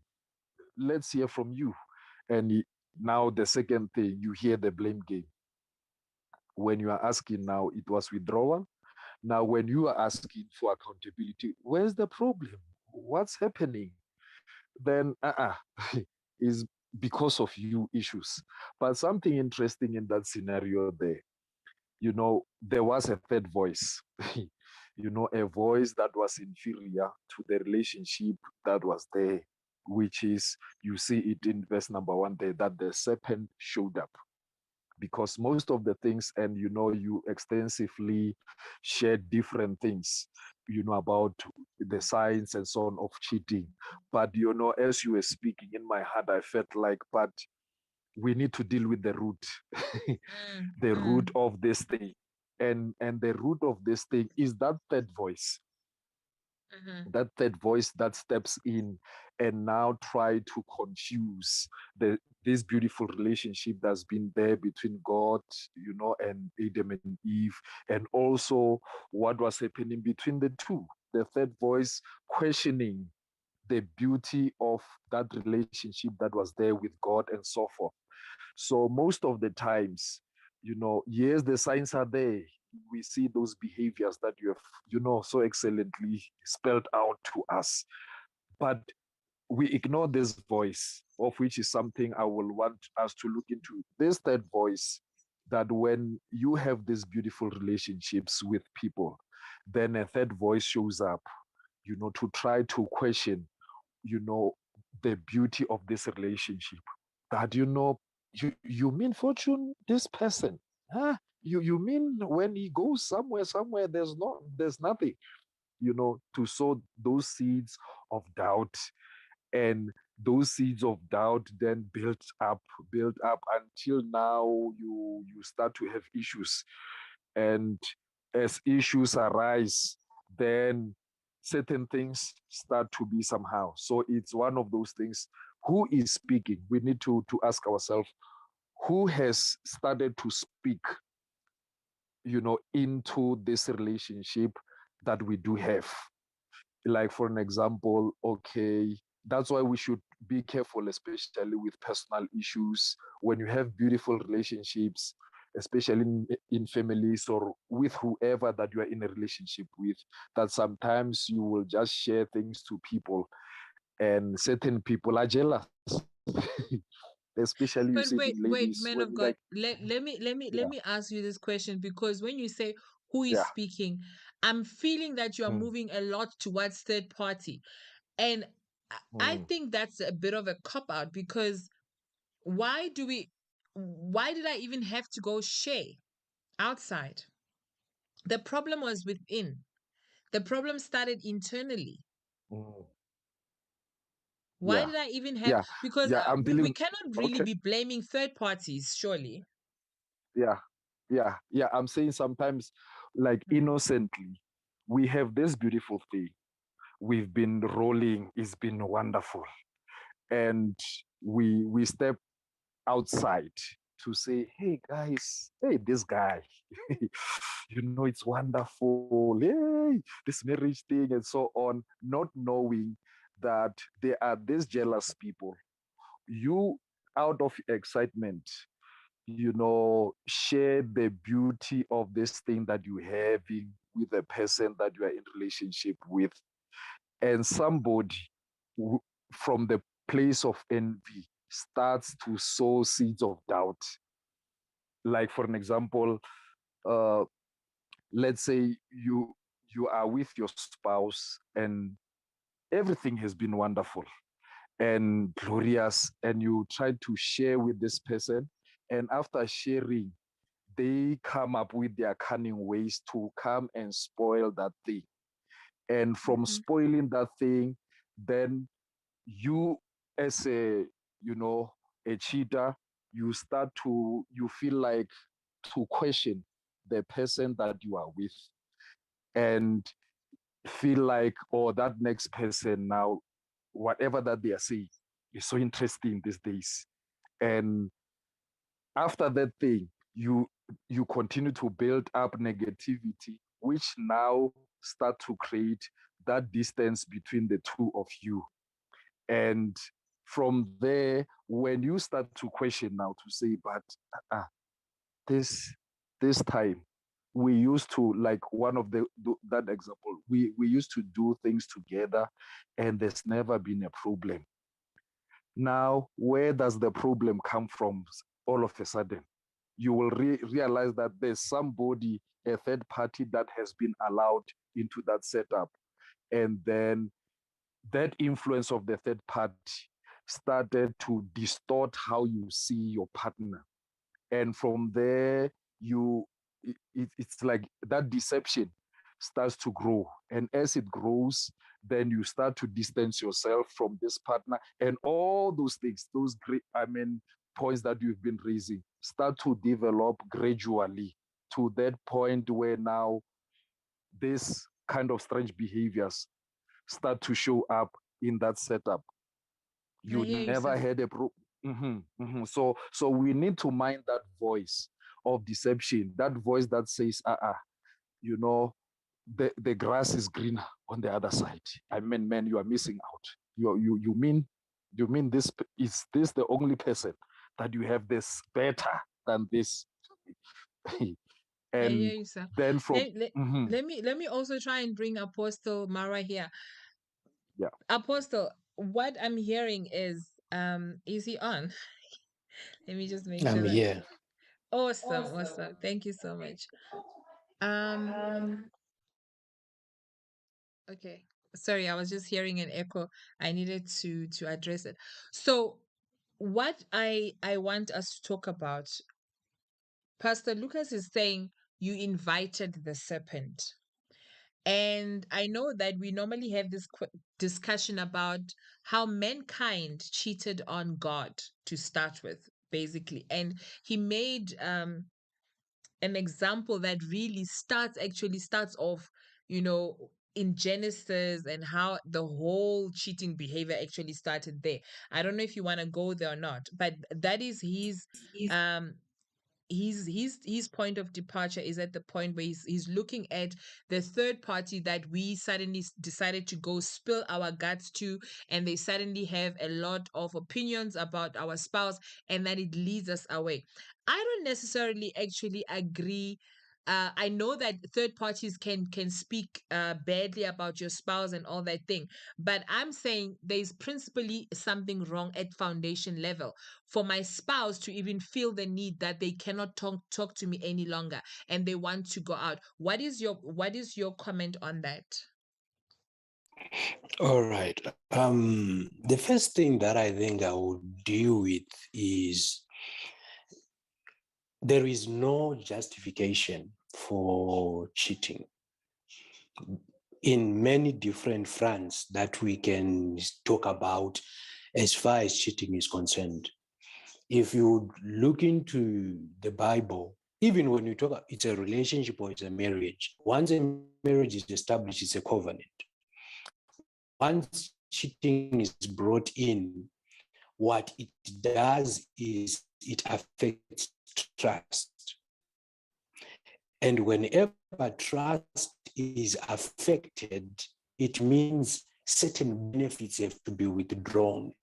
Let's hear from you. And now the second thing, you hear the blame game. When you are asking now, it was withdrawal. Now, when you are asking for accountability, where's the problem? What's happening? Then, is because of you issues. But something interesting in that scenario there, there was a third voice, a voice that was inferior to the relationship that was there, which is, you see it in verse number 1 there, that the serpent showed up. Because most of the things, and you extensively shared different things, about the science and so on of cheating. But as you were speaking, in my heart I felt like, but we need to deal with the root, Mm, the root mm, of this thing. And the root of this thing is that third voice, mhm, that steps in and now try to confuse this beautiful relationship that's been there between God, and Adam and Eve, and also what was happening between the two. The third voice questioning the beauty of that relationship that was there with God and so forth. So most of the times, yes, the signs are there. We see those behaviors that you have, so excellently spelled out to us. But we ignore this voice, of which is something I will want us to look into. This third voice, that when you have these beautiful relationships with people, then a third voice shows up, to try to question, you know, the beauty of this relationship. That, you mean Fortune, this person? Huh? You mean when he goes somewhere, there's nothing, to sow those seeds of doubt. And those seeds of doubt then build up until now you start to have issues. And as issues arise, then certain things start to be somehow. So it's one of those things. Who is speaking? We need to ask ourselves, who has started to speak, into this relationship that we do have? Like, for an example, okay, that's why we should be careful, especially with personal issues. When you have beautiful relationships, especially in families or with whoever that you are in a relationship with, that sometimes you will just share things to people, and certain people are jealous. Especially you But see it wait, in wait, ladies man of when, God, like, let yeah, me ask you this question, because when you say who is yeah, speaking, I'm feeling that you are mm, moving a lot towards third party. And I mm, think that's a bit of a cop out, because why do we why did I even have to go share outside? The problem was within. The problem started internally. mm, Why yeah, did I even have, yeah, because yeah. I'm we dealing. cannot really Okay. be blaming third parties, surely. Yeah, yeah. I'm saying sometimes, like, Mm. innocently, we have this beautiful thing. We've been rolling. It's been wonderful, and we step outside to say, "Hey guys, hey this guy, it's wonderful. Hey, this marriage thing and so on," not knowing that there are these jealous people. You, out of excitement, share the beauty of this thing that you having with the person that you are in relationship with, and somebody from the place of envy starts to sow seeds of doubt. Like, for an example, uh, let's say you are with your spouse and everything has been wonderful and glorious, and you try to share with this person, and after sharing, they come up with their cunning ways to come and spoil that thing. And from Mhm. spoiling that thing, then you, as you know, a cheater, you feel like to question the person that you are with, and feel like, oh, that next person now, whatever that they are saying is so interesting these days. And after that thing, you continue to build up negativity, which now start to create that distance between the two of you. And from there, when you start to question now, to say, but uh, this this time we used to, like, one of that example, we used to do things together, and there's never been a problem. Now, where does the problem come from? All of a sudden, you will realize that there's somebody, a third party, that has been allowed into that setup. And then that influence of the third party started to distort how you see your partner. And from there, it's like that deception starts to grow, and as it grows, then you start to distance yourself from this partner, and all those things, those great, points that you've been raising, start to develop gradually to that point where now this kind of strange behaviors start to show up in that setup. I You hear you, never sir. had a So we need to mind that voice of deception, that voice that says, you know, the grass is greener on the other side. I mean, man, you are missing out. You mean this is this the only person that you have this better than this? I hear And you, sir. then from Let, let, let me also try and bring Apostle Mara here. yeah. Apostle, what I'm hearing is he on? Let me just make I'm sure that here. awesome, awesome. Thank you so much. Um, okay. Sorry, I was just hearing an echo. I needed to address it. So what I want us to talk about, Pastor Lucas is saying you invited the serpent. And I know that we normally have this discussion about how mankind cheated on God to start with, basically. And he made an example that really starts off, you know, in Genesis and how the whole cheating behavior actually started there. I don't know if you want to go there or not, but that is um his point of departure is at the point where he's looking at the third party that we suddenly decided to go spill our guts to, and they suddenly have a lot of opinions about our spouse, and that it leads us away. I don't necessarily actually agree. I know that third parties can speak badly about your spouse and all that thing, but I'm saying there's principally something wrong at foundation level for my spouse to even feel the need that they cannot talk to me any longer and they want to go out. What is your comment on that? All right. The first thing that I think I would deal with is there is no justification for cheating in many different fronts that we can talk about as far as cheating is concerned. If you look into the Bible, even when you talk, it's a relationship or it's a marriage. Once a marriage is established, it's a covenant. Once cheating is brought in, what it does is it affects trust. And whenever trust is affected, it means certain benefits have to be withdrawn,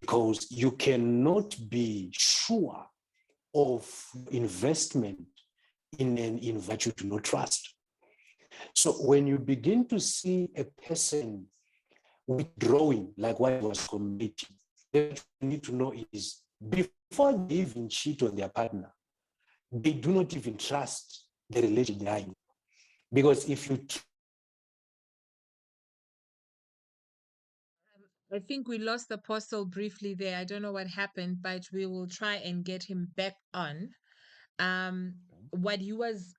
because you cannot be sure of investment in an invite you do not trust. So when you begin to see a person withdrawing, like what was committing, what you need to know is before they even cheat on their partner, they do not even trust the relationship they are in. Because if you I think we lost the apostle briefly there. I don't know what happened, but we will try and get him back on. um what he was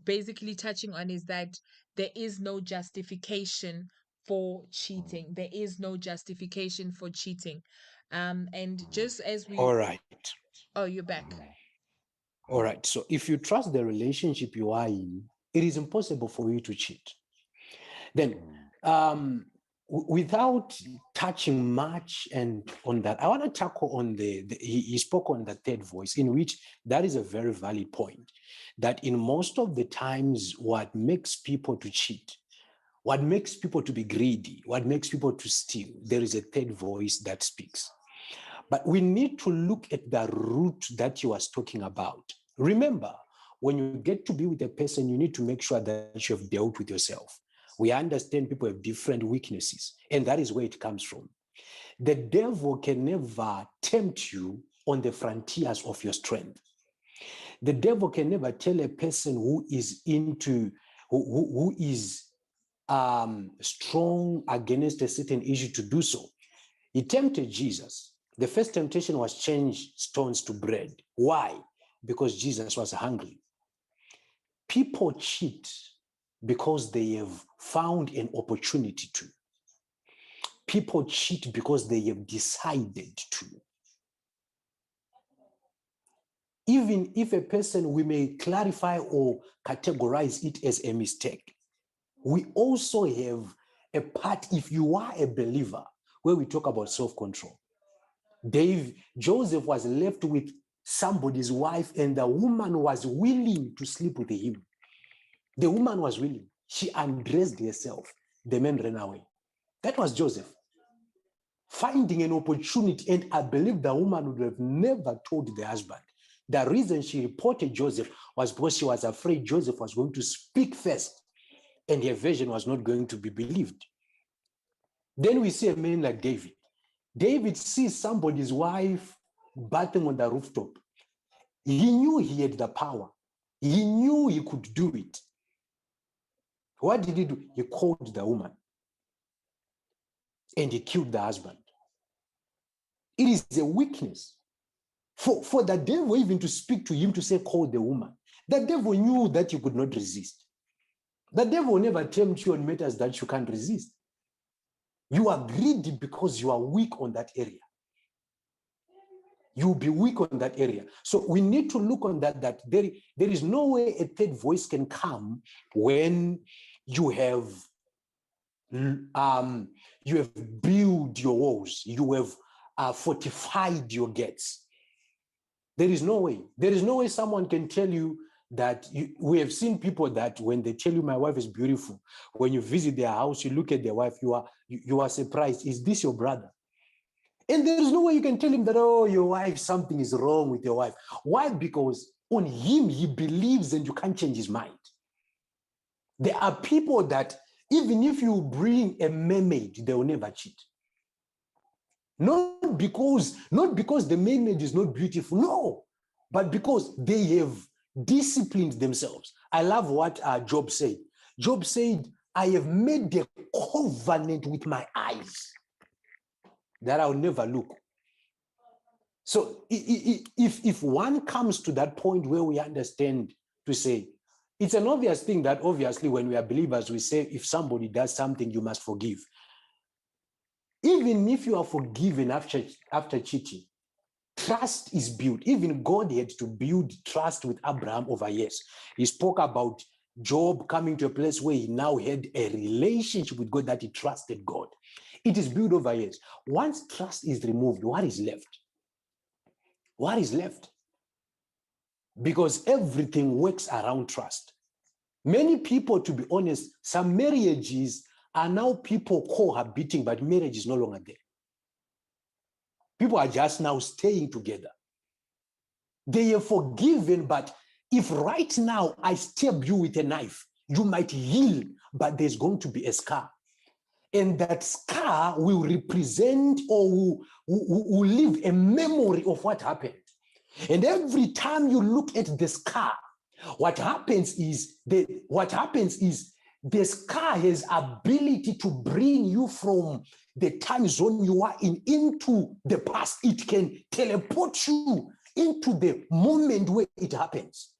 basically touching on is that there is no justification for cheating. There is no justification for cheating. And just as we all right, oh, you're back. all right. So if you trust the relationship you are in, it is impossible for you to cheat. Then, without touching much and on that, I want to tackle on he spoke on the third voice, in which that is a very valid point. That in most of the times, what makes people to cheat, what makes people to be greedy, what makes people to steal, there is a third voice that speaks. But we need to look at the root that you was talking about. Remember, when you get to be with a person, you need to make sure that you have dealt with yourself. We understand people have different weaknesses, and that is where it comes from. The devil can never tempt you on the frontiers of your strength. The devil can never tell a person who is who is strong against a certain issue to do so. He tempted Jesus. The first temptation was change stones to bread. Why? Because Jesus was hungry. People cheat because they have found an opportunity to. People cheat because they have decided to. Even if a person, we may clarify or categorize it as a mistake, we also have a part, if you are a believer, where we talk about self-control. Joseph was left with somebody's wife, and the woman was willing to sleep with him. The woman was willing. She undressed herself. The man ran away. That was Joseph. Finding an opportunity, and I believe the woman would have never told the husband. The reason she reported Joseph was because she was afraid Joseph was going to speak first, and her version was not going to be believed. Then we see a man like David. David sees somebody's wife bathing on the rooftop. He knew he had the power. He knew he could do it. What did he do? He called the woman and he killed the husband. It is a weakness for the devil even to speak to him to say, call the woman. The devil knew that you could not resist. The devil will never tempt you on matters that you can't resist. You are greedy because you are weak on that area. You'll be weak on that area. So we need to look on that there is no way a third voice can come when you have built your walls, you have fortified your gates. There is no way someone can tell you that we have seen people that when they tell you my wife is beautiful, when you visit their house, you look at their wife, you are surprised. Is this your brother? And there is no way you can tell him that, oh, your wife, something is wrong with your wife. Why? Because on him, he believes and you can't change his mind. There are people that even if you bring a mermaid, they will never cheat. Not because the mermaid is not beautiful, no, but because they have disciplined themselves. I love what Job said. Job said, I have made a covenant with my eyes that I'll never look. So if one comes to that point where we understand to say, it's an obvious thing that obviously when we are believers, we say, if somebody does something, you must forgive. Even if you are forgiven after cheating, trust is built. Even God had to build trust with Abraham over years. He spoke about Job coming to a place where he now had a relationship with God, that he trusted God. It is built over years. Once trust is removed, what is left? What is left? Because everything works around trust. Many people, to be honest, some marriages are now people cohabiting, but marriage is no longer there. People are just now staying together. They are forgiven, but if right now I stab you with a knife, you might heal, but there's going to be a scar. And that scar will represent or will leave a memory of what happened. And every time you look at the scar, what happens is the scar has ability to bring you from the time zone you are in into the past. It can teleport you into the moment where it happens.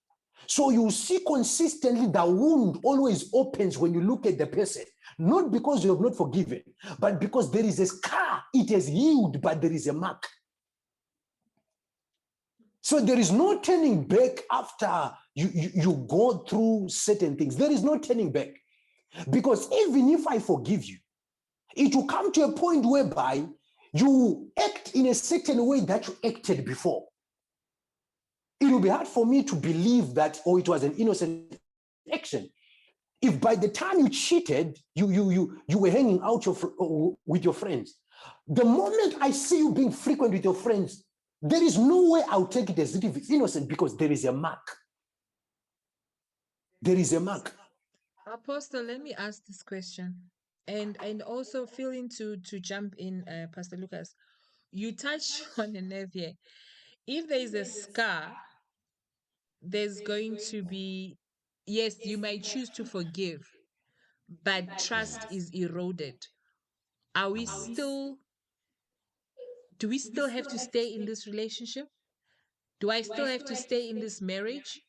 So you see consistently the wound always opens when you look at the person, not because you have not forgiven, but because there is a scar. It has healed, but there is a mark. So there is no turning back after you go through certain things. There is no turning back. Because even if I forgive you, it will come to a point whereby you act in a certain way that you acted before. It will be hard for me to believe that, oh, it was an innocent action. If by the time you cheated, you were hanging out with your friends, the moment I see you being frequent with your friends, there is no way I'll take it as if it's innocent, because there is a mark. There is a mark. Apostle, let me ask this question, and also feeling to jump in, Pastor Lucas. You touch on a nerve here. If there is a scar, there's going to be, yes, you might choose to forgive, but trust is eroded. Are we still, do we still have to stay in this relationship? Do I still have to stay in this marriage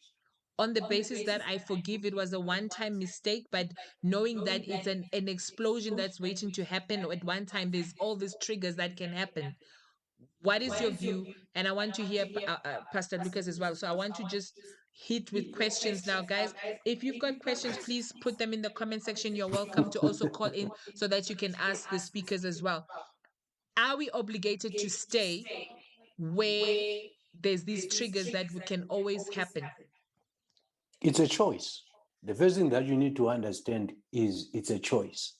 on the basis that I forgive, it was a one-time mistake, but knowing that it's an explosion that's waiting to happen at one time, there's all these triggers that can happen? What is your view? And I want to hear Pastor Lucas as well. So I want to just hit with questions now, guys. If you've got questions, please put them in the comment section. You're welcome to also call in so that you can ask the speakers as well. Are we obligated to stay where there's these triggers that can always happen? It's a choice. The first thing that you need to understand is it's a choice.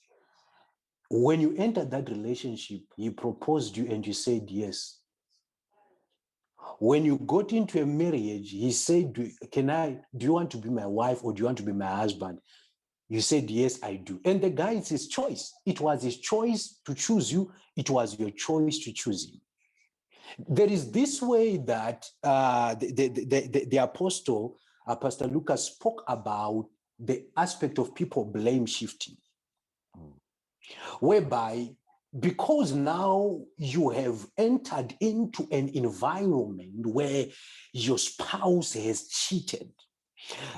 When you entered that relationship, he proposed you and you said yes. When you got into a marriage, he said, do you want to be my wife or do you want to be my husband? You said, yes, I do. And the guy, it's his choice. It was his choice to choose you. It was your choice to choose him. There is this way that the apostle, Pastor Lucas, spoke about the aspect of people blame shifting, whereby because now you have entered into an environment where your spouse has cheated.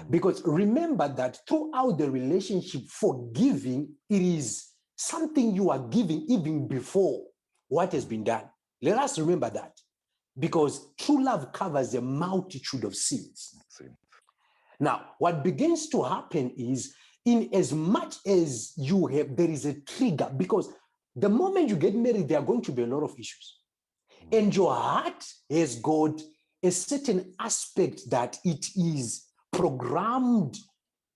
Because remember that throughout the relationship, forgiving, it is something you are giving even before what has been done. Let us remember that, because true love covers a multitude of sins. Now, what begins to happen is in as much as there is a trigger, because the moment you get married, there are going to be a lot of issues. And your heart has got a certain aspect that it is programmed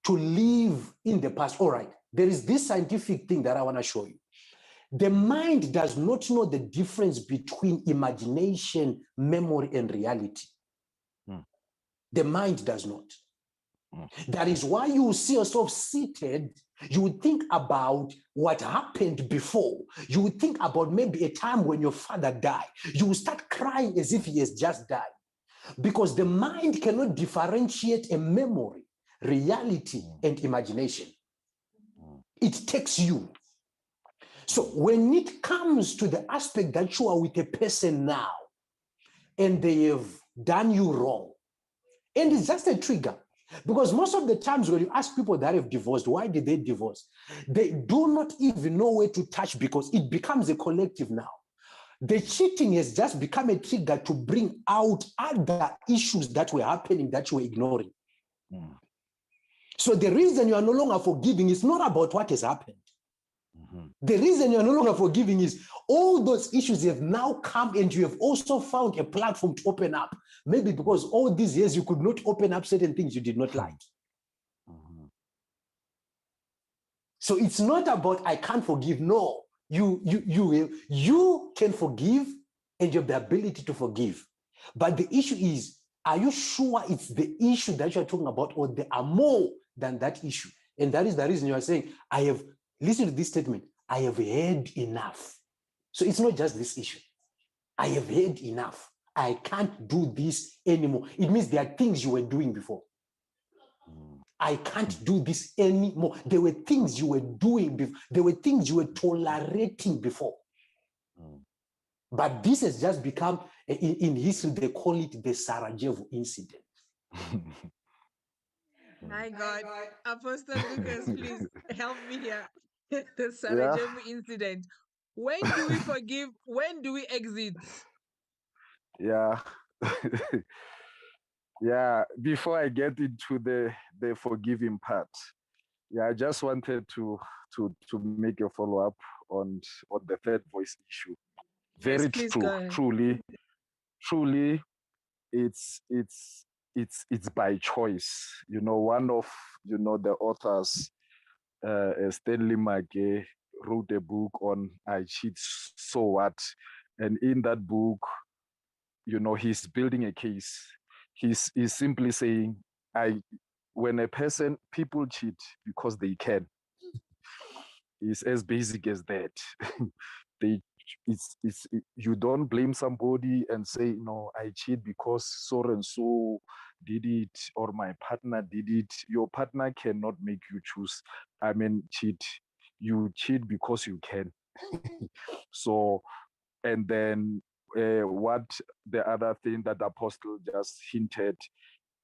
to live in the past. All right, there is this scientific thing that I want to show you. The mind does not know the difference between imagination, memory, and reality. The mind does not. That is why you see yourself seated. You would think about what happened before. You would think about maybe a time when your father died. You will start crying as if he has just died. Because the mind cannot differentiate a memory, reality, and imagination. It takes you. So when it comes to the aspect that you are with a person now, and they have done you wrong, and it's just a trigger. Because most of the times when you ask people that have divorced, why did they divorce? They do not even know where to touch, because it becomes a collective now. The cheating has just become a trigger to bring out other issues that were happening that you were ignoring. So the reason you are no longer forgiving is not about what has happened. The reason you are no longer forgiving is all those issues have now come, and you have also found a platform to open up. Maybe because all these years you could not open up certain things you did not like. So it's not about I can't forgive. No, you can forgive, and you have the ability to forgive. But the issue is, are you sure it's the issue that you're talking about, or there are more than that issue? And that is the reason you are saying, listen to this statement, I have heard enough. So it's not just this issue. I have heard enough. I can't do this anymore. It means there are things you were doing before. I can't do this anymore. There were things you were doing before. There were things you were tolerating before. But this has just become, in history, they call it the Sarajevo incident. My God. Apostle Lucas, please help me here. The Sarajevo incident. When do we forgive? When do we exit? Yeah. Yeah, before I get into the forgiving part, I just wanted to make a follow-up on the third voice issue. Yes, Very please true. go ahead. Truly, it's by choice. One of the authors, Stanley Magee, wrote a book on I Cheat, So What? And in that book, he's building a case. He's simply saying, when people cheat because they can, it's as basic as that. they you don't blame somebody and say, no, I cheat because so and so did it, or my partner did it. Your partner cannot make you choose. Cheat. You cheat because you can. So, and then what the other thing that Apostle just hinted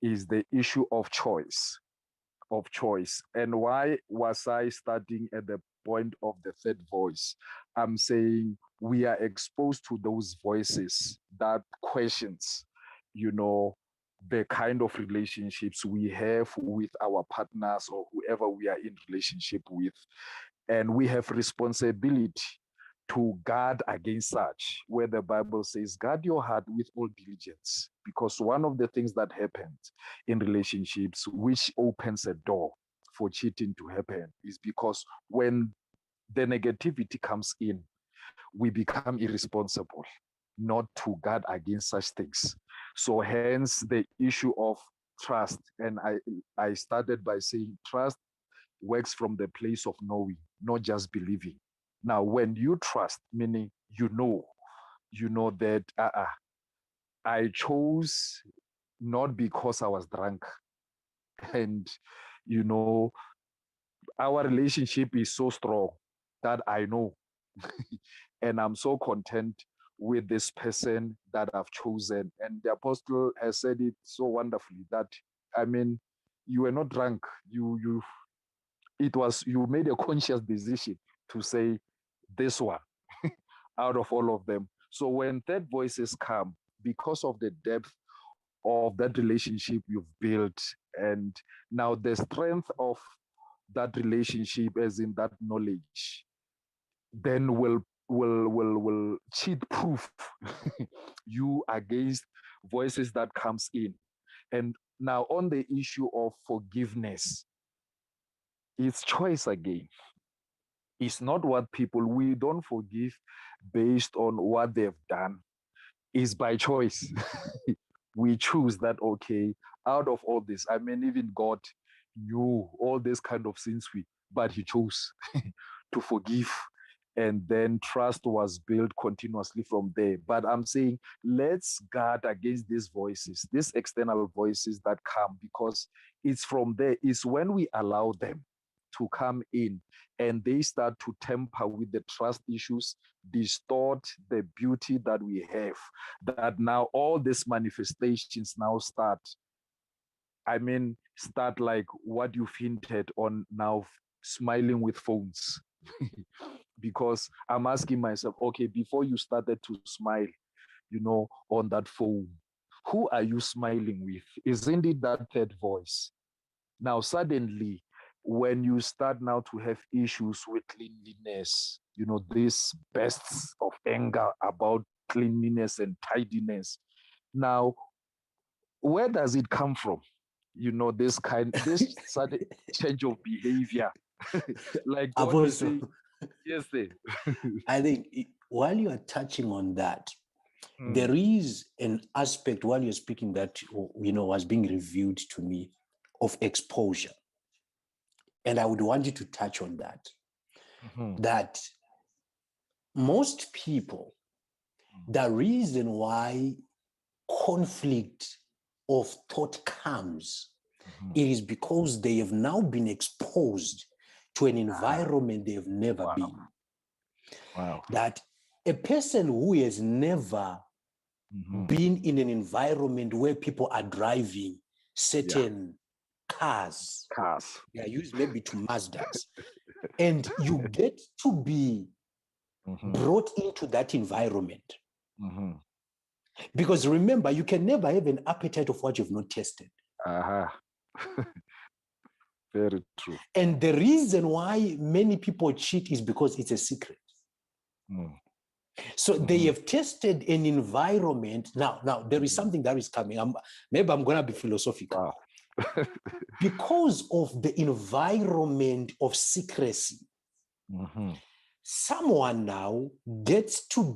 is the issue of choice. And why was I starting at the point of the third voice? I'm saying we are exposed to those voices that questions, the kind of relationships we have with our partners or whoever we are in relationship with. And we have responsibility to guard against such, where the Bible says, guard your heart with all diligence. Because one of the things that happens in relationships, which opens a door for cheating to happen, is because when the negativity comes in, we become irresponsible not to guard against such things. So hence the issue of trust. And I started by saying trust works from the place of knowing, not just believing. Now, when you trust, meaning you know that I chose not because I was drunk. And, our relationship is so strong that I know. And I'm so content with this person that I've chosen. And the apostle has said it so wonderfully that, you were not drunk. You made a conscious decision to say this one out of all of them. So when third voices come, because of the depth of that relationship you've built, and now the strength of that relationship, as in that knowledge, then will cheat proof you against voices that comes in. And now on the issue of forgiveness, it's choice again. It's not what people, we don't forgive based on what they've done. It's by choice. We choose that, okay, out of all this, I mean, even God knew all this kind of sins but he chose to forgive. And then trust was built continuously from there. But I'm saying, let's guard against these voices, these external voices that come, because it's from there. It's when we allow them to come in and they start to tamper with the trust issues, distort the beauty that we have, that now all these manifestations now start. I mean, start like what you've hinted on now, smiling with phones. Because I'm asking myself, okay, before you started to smile, on that phone, who are you smiling with? Isn't it that third voice? Now, suddenly, when you start now to have issues with cleanliness, this bursts of anger about cleanliness and tidiness. Now, where does it come from? This sudden change of behavior. Like God is saying, yes, sir. I think while you are touching on that, Mm. there is an aspect while you're speaking that, was being revealed to me of exposure. And I would want you to touch on that. Mm-hmm. That most people, the reason why conflict of thought comes, it is because they have now been exposed to an environment they have never been. Wow. That a person who has never been in an environment where people are driving certain cars, they are used maybe to Mazdas, and you get to be brought into that environment. Because remember, you can never have an appetite of what you've not tasted. Very true. And the reason why many people cheat is because it's a secret. So they have tested an environment. Now there is something that is coming. Maybe I'm going to be philosophical. Wow. Because of the environment of secrecy, someone now gets to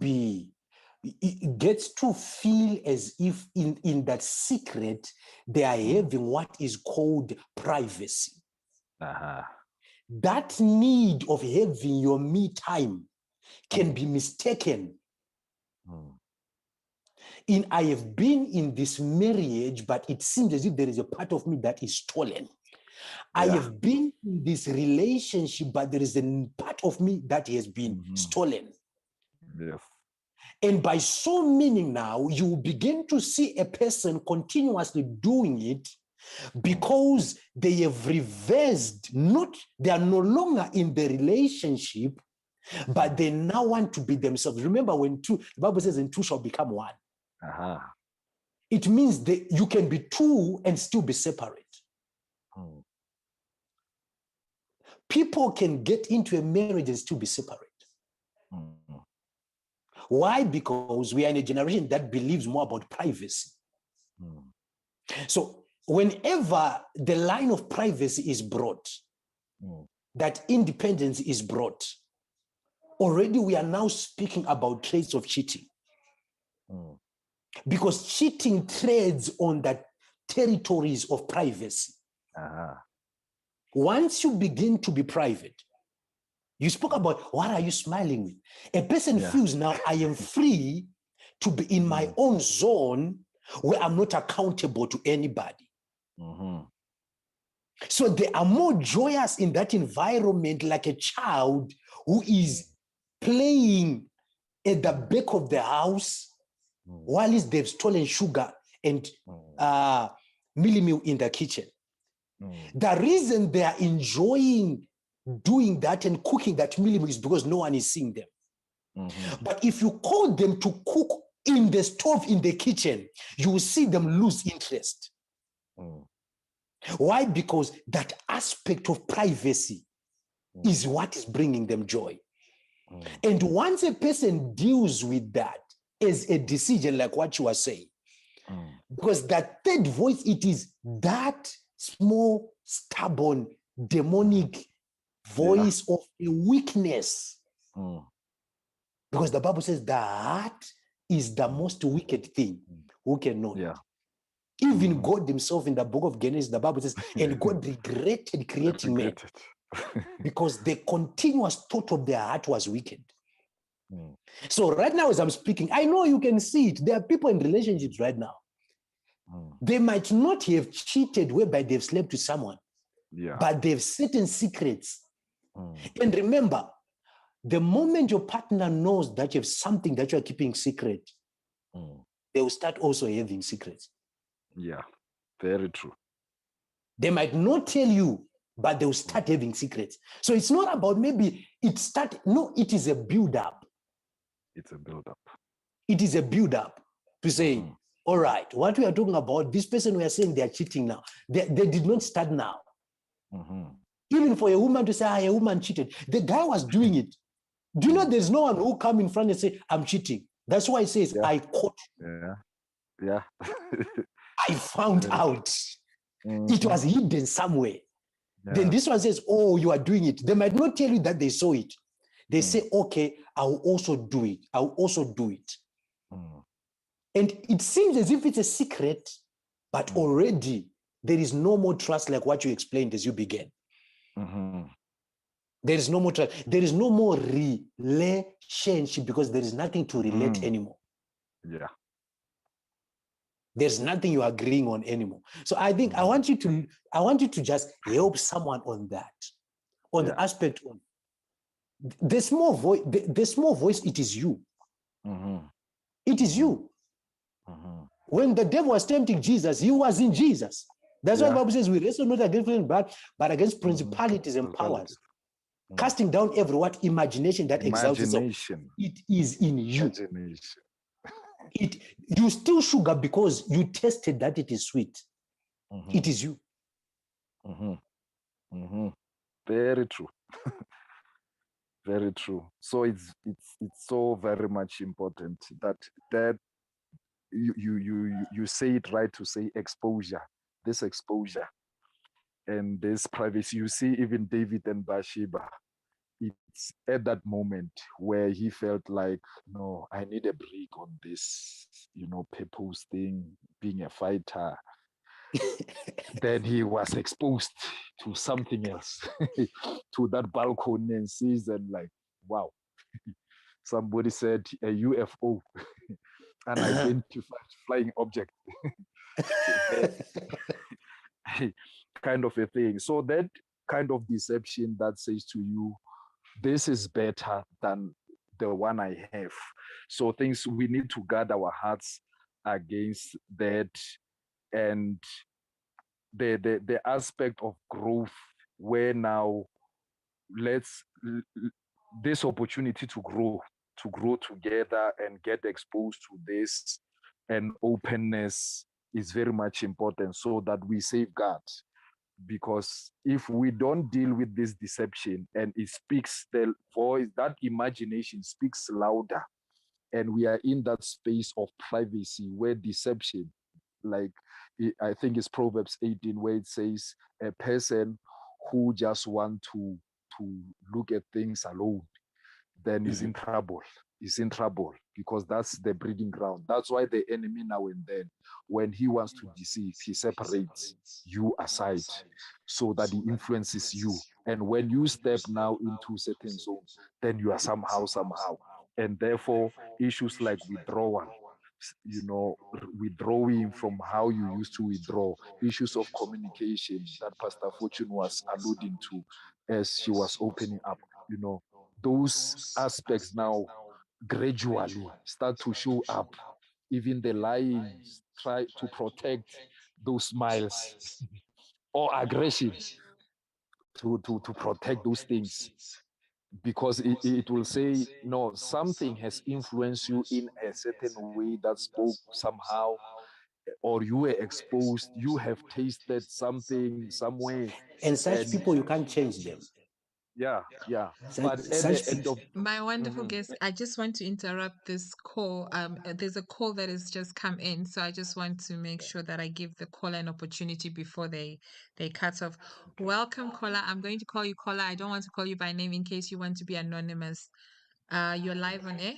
feel as if in that secret, they are having what is called privacy. That need of having your me time can be mistaken. I have been in this marriage, but it seems as if there is a part of me that is stolen. I have been in this relationship, but there is a part of me that has been stolen. Yes. And by so meaning now, you begin to see a person continuously doing it because they have reversed, they are no longer in the relationship, but they now want to be themselves. Remember when the Bible says, and two shall become one. It means that you can be two and still be separate. People can get into a marriage and still be separate. Why? Because we are in a generation that believes more about privacy. So whenever the line of privacy is brought, that independence is brought, already we are now speaking about traits of cheating. Because cheating trades on the territories of privacy. Once you begin to be private, you spoke about what are you smiling with? A person feels now I am free to be in my own zone where I'm not accountable to anybody. So they are more joyous in that environment, like a child who is playing at the back of the house while they've stolen sugar and mealie meal in the kitchen. The reason they are enjoying doing that and cooking that mealie meal is because no one is seeing them. But if you call them to cook in the stove in the kitchen, you will see them lose interest. Why? Because that aspect of privacy is what is bringing them joy. And once a person deals with that as a decision, like what you are saying, because that third voice, it is that small, stubborn, demonic voice of a weakness. Because the Bible says the heart is the most wicked thing. Who can know it? Even God himself in the book of Genesis, the Bible says, and God regretted creating man because the continuous thought of their heart was wicked. So right now, as I'm speaking, I know you can see it. There are people in relationships right now. They might not have cheated whereby they've slept with someone, but they've certain secrets. And remember, the moment your partner knows that you have something that you are keeping secret, they will start also having secrets. Yeah, very true. They might not tell you, but they will start having secrets. So it's not about maybe it is a build-up. It's a build-up. It is a build-up to say, all right, what we are talking about, this person we are saying they are cheating now. They did not start now. Even for a woman to say, a woman cheated, the guy was doing it. Do you know there's no one who come in front and say, I'm cheating? That's why he says, I caught you. Yeah. I found out. It was hidden somewhere. Then this one says, oh, you are doing it. They might not tell you that they saw it. They say, okay, I will also do it. I will also do it. And it seems as if it's a secret, but already there is no more trust like what you explained as you began. There is no more trust. There is no more relationship because there is nothing to relate anymore. Yeah. There's nothing you're agreeing on anymore. So I think I want you to just help someone on that, on the aspect of the small voice. The small voice, it is you. It is you. When the devil was tempting Jesus, he was in Jesus. That's why the Bible says we wrestle not against flesh and blood, but against principalities and powers. Casting down every imagination that exalts itself. It is in you. You still sugar because you tasted that it is sweet. It is you. Very true. Very true. So it's so very much important that you say it right to say exposure. This exposure and this privacy. You see, even David and Bathsheba, it's at that moment where he felt like, no, I need a break on this, purpose thing, being a fighter. Then he was exposed to something else, to that balcony and sees and like, wow. Somebody said a UFO, an identified flying object. Kind of a thing. So that kind of deception that says to you, this is better than the one I have. So things we need to guard our hearts against that. And the aspect of growth where now this opportunity to grow together and get exposed to this and openness is very much important so that we safeguard. Because if we don't deal with this deception and it speaks, the voice, that imagination speaks louder, and we are in that space of privacy where deception, like I think it's Proverbs 18 where it says a person who just want to look at things alone, then is in trouble. Is in trouble because that's the breeding ground. That's why the enemy now and then, when he wants to deceive, he separates you aside so that he influences you. And when you step now into certain zones, then you are somehow. And therefore, issues like withdrawal, withdrawing from how you used to withdraw, issues of communication that Pastor Fortune was alluding to as she was opening up, those aspects now gradually start to show up. Even the lying try to protect those smiles or aggression to protect those things, because it will say, no, something has influenced you in a certain way that spoke somehow, or you were exposed, you have tasted something somewhere, And such and people, you can't change them. yeah, yeah. Such, But at such the end people. of My wonderful Mhm. guest, I just want to interrupt this call. There's a call that has just come in, so I just want to make sure that I give the caller an opportunity before they cut off. Welcome, caller. I'm going to call you caller. I don't want to call you by name in case you want to be anonymous. You're live on air.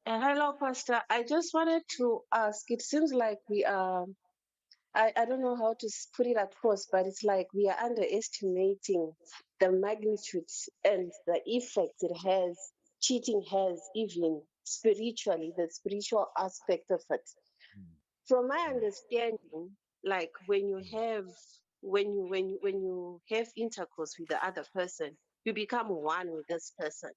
Hello, Pastor. I just wanted to ask. It seems like we are, I don't know how to put it across, but it's like we are underestimating the magnitude and the effect it has, cheating has, even spiritually, the spiritual aspect of it. From my understanding, like when you have when you have intercourse with the other person, you become one with this person,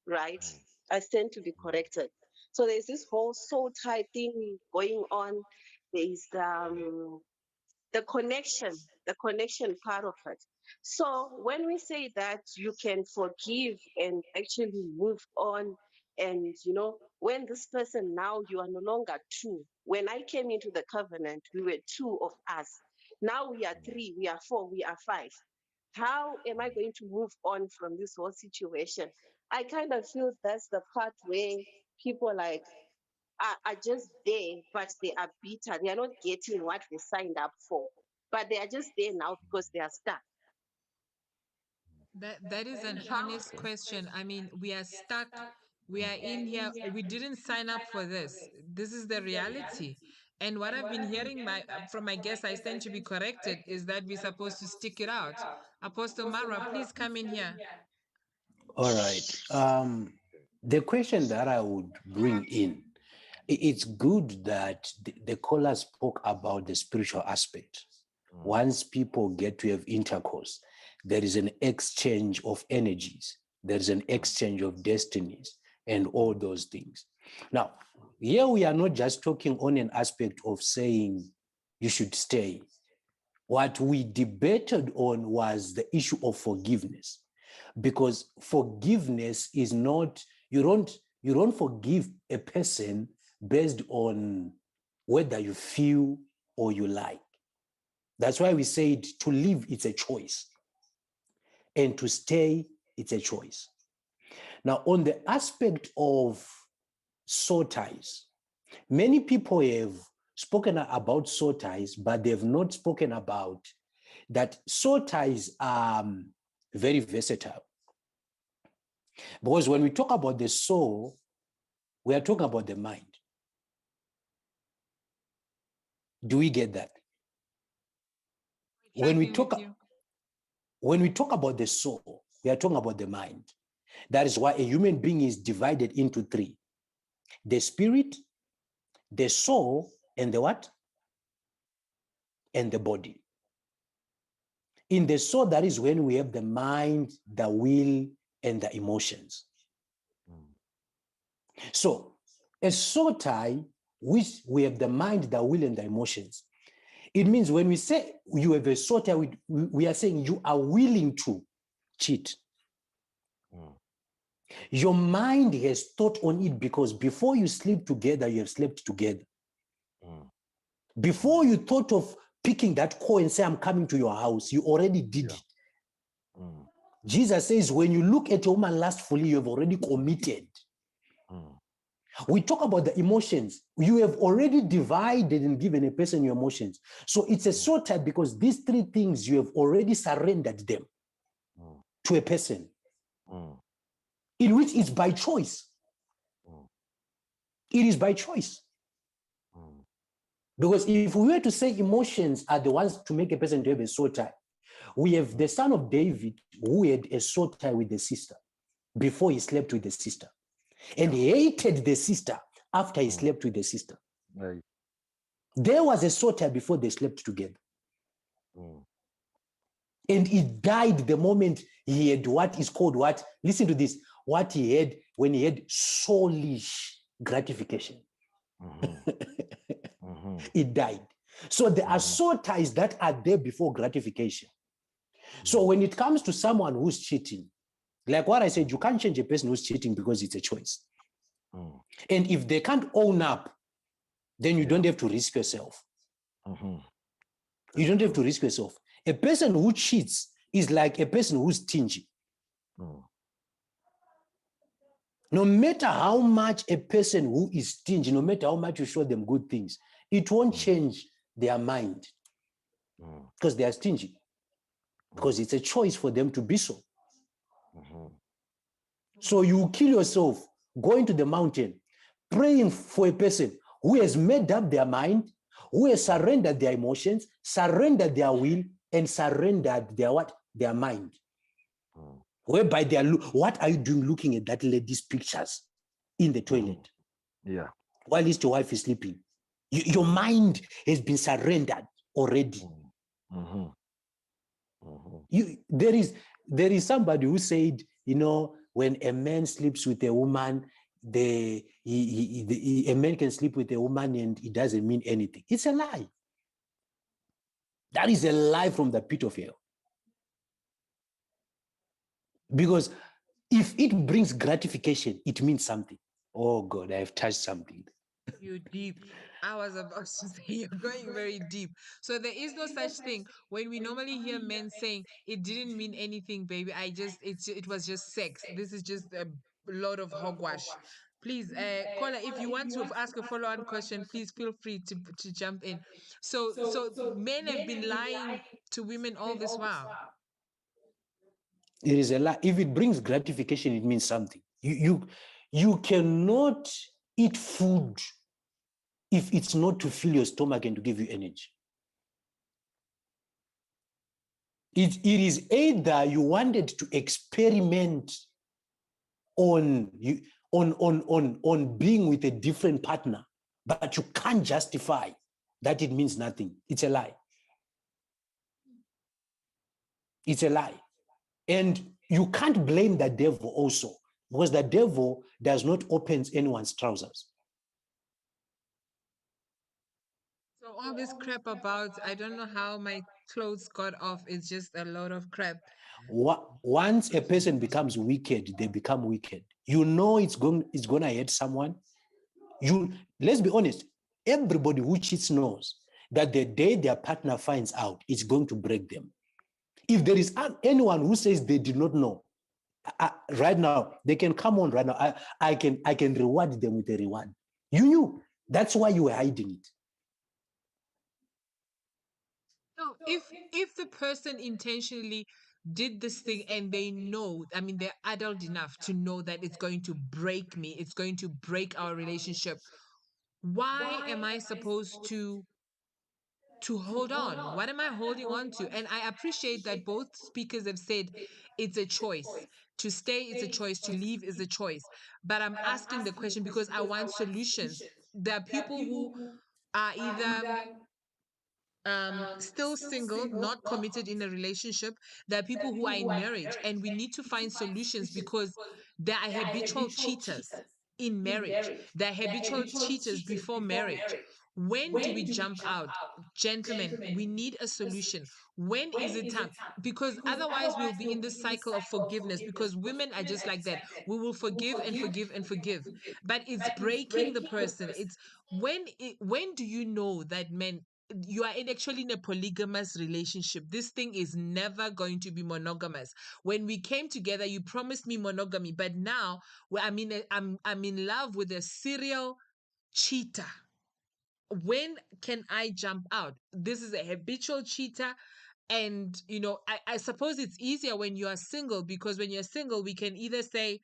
right? I stand to be corrected. So there's this whole soul tie thing going on. There is the connection part of it. So when we say that you can forgive and actually move on, and when this person, now you are no longer two. When I came into the covenant, we were two of us. Now we are three, we are four, we are five. How am I going to move on from this whole situation? I kind of feel that's the part where people like are just there, but they are bitter. They are not getting what they signed up for, but they are just there now because they are stuck. That is an How? honest question. I mean, we are stuck. We are in here. We didn't sign up for this. This is the reality. And what I've been hearing from my guests, I stand to be corrected, is that we're supposed to stick it out. Apostle Mara, please come in here. All right. The question that I would bring in, it's good that the caller spoke about the spiritual aspect. Once people get to have intercourse, there is an exchange of energies, there is an exchange of destinies, and all those things. Now, here we are not just talking on an aspect of saying you should stay. What we debated on was the issue of forgiveness, because forgiveness is not, you don't forgive a person based on whether you feel or you like. That's why we said to live, it's a choice, and to stay, it's a choice. Now, on the aspect of soul ties, many people have spoken about soul ties, but they've not spoken about that soul ties are very versatile. Because when we talk about the soul, we are talking about the mind. Do we get that? When we Tracking with talk you. when we talk about the soul, we are talking about the mind. That is why a human being is divided into three: the spirit, the soul, and the what? And the body. In the soul, that is when we have the mind, the will, and the emotions. So a soul tie, which we have the mind, the will, and the emotions. It means when we say you have a soul tie, we are saying you are willing to cheat. Your mind has thought on it, because before you sleep together, you have slept together. Before you thought of picking that call and say, I'm coming to your house, you already did it. Jesus says, when you look at a woman lustfully, you have already committed. We talk about the emotions. You have already divided and given a person your emotions. So it's a soul tie, because these three things, you have already surrendered them to a person, in which it's by choice. It is by choice. Because if we were to say emotions are the ones to make a person to have a soul tie, we have the son of David who had a soul tie with the sister before he slept with the sister, and he hated the sister after he slept with the sister. Right. There was a soul tie before they slept together. And he died the moment he had what is called what? Listen to this. What he had when he had soulish gratification. He died. So there are soul ties that are there before gratification. So when it comes to someone who's cheating, like what I said, you can't change a person who's cheating because it's a choice. And if they can't own up, then you don't have to risk yourself. Mm-hmm. You don't have to risk yourself. A person who cheats is like a person who's stingy. Mm. No matter how much a person who is stingy, no matter how much you show them good things, it won't change their mind because they are stingy. Because it's a choice for them to be so. Mm-hmm. So you kill yourself going to the mountain, praying for a person who has made up their mind, who has surrendered their emotions, surrendered their will, and surrendered their what? Their mind. Whereby they are, what are you doing looking at that lady's pictures in the toilet? Yeah. While your wife is sleeping? Your mind has been surrendered already. Mm-hmm. There is somebody who said, when a man sleeps with a woman, a man can sleep with a woman and it doesn't mean anything. It's a lie. That is a lie from the pit of hell. Because if it brings gratification, it means something. Oh God, I have touched something. You deep. I was about to say you're going very deep. So there is no such thing when we normally hear men saying it didn't mean anything, baby. It was just sex. This is just a lot of hogwash. Please, caller, if you want to ask a follow-on question, please feel free to jump in. So men have been lying to women all this while. It is a lie. If it brings gratification, it means something. You cannot eat food if it's not to fill your stomach and to give you energy. It is either you wanted to experiment on being with a different partner, but you can't justify that it means nothing. It's a lie. It's a lie. And you can't blame the devil also, because the devil does not open anyone's trousers. So all this crap about I don't know how my clothes got off is just a lot of crap. Once a person becomes wicked, they become wicked. It's going to hurt someone. Let's be honest, everybody who cheats knows that the day their partner finds out, it's going to break them. If there is anyone who says they did not know, right now, they can come on right now. I can reward them with a reward. You knew. That's why you were hiding it. No, if the person intentionally did this thing and they know, I mean, they're adult enough to know that it's going to break me, it's going to break our relationship. Why am I supposed to hold on? What am I holding on to? And I appreciate that both speakers have said it's a choice. To stay is a choice, to leave is a choice. But I'm asking the question because I want solutions. There are people who are either still single, not committed in a relationship. There are people who are in marriage, and we need to find solutions because there are habitual cheaters in marriage. There are habitual cheaters before marriage. When do we jump out? Gentlemen, we need a solution. When is it time? Because otherwise, we'll be in this cycle of forgiveness because women are just like that. We will forgive and forgive and forgive, but it's breaking the person. It's when do you know that men you are actually in a polygamous relationship? This thing is never going to be monogamous. When we came together, you promised me monogamy, but now I'm in love with a serial cheater. When can I jump out? This is a habitual cheater. And I suppose it's easier when you are single, because when you're single, we can either say,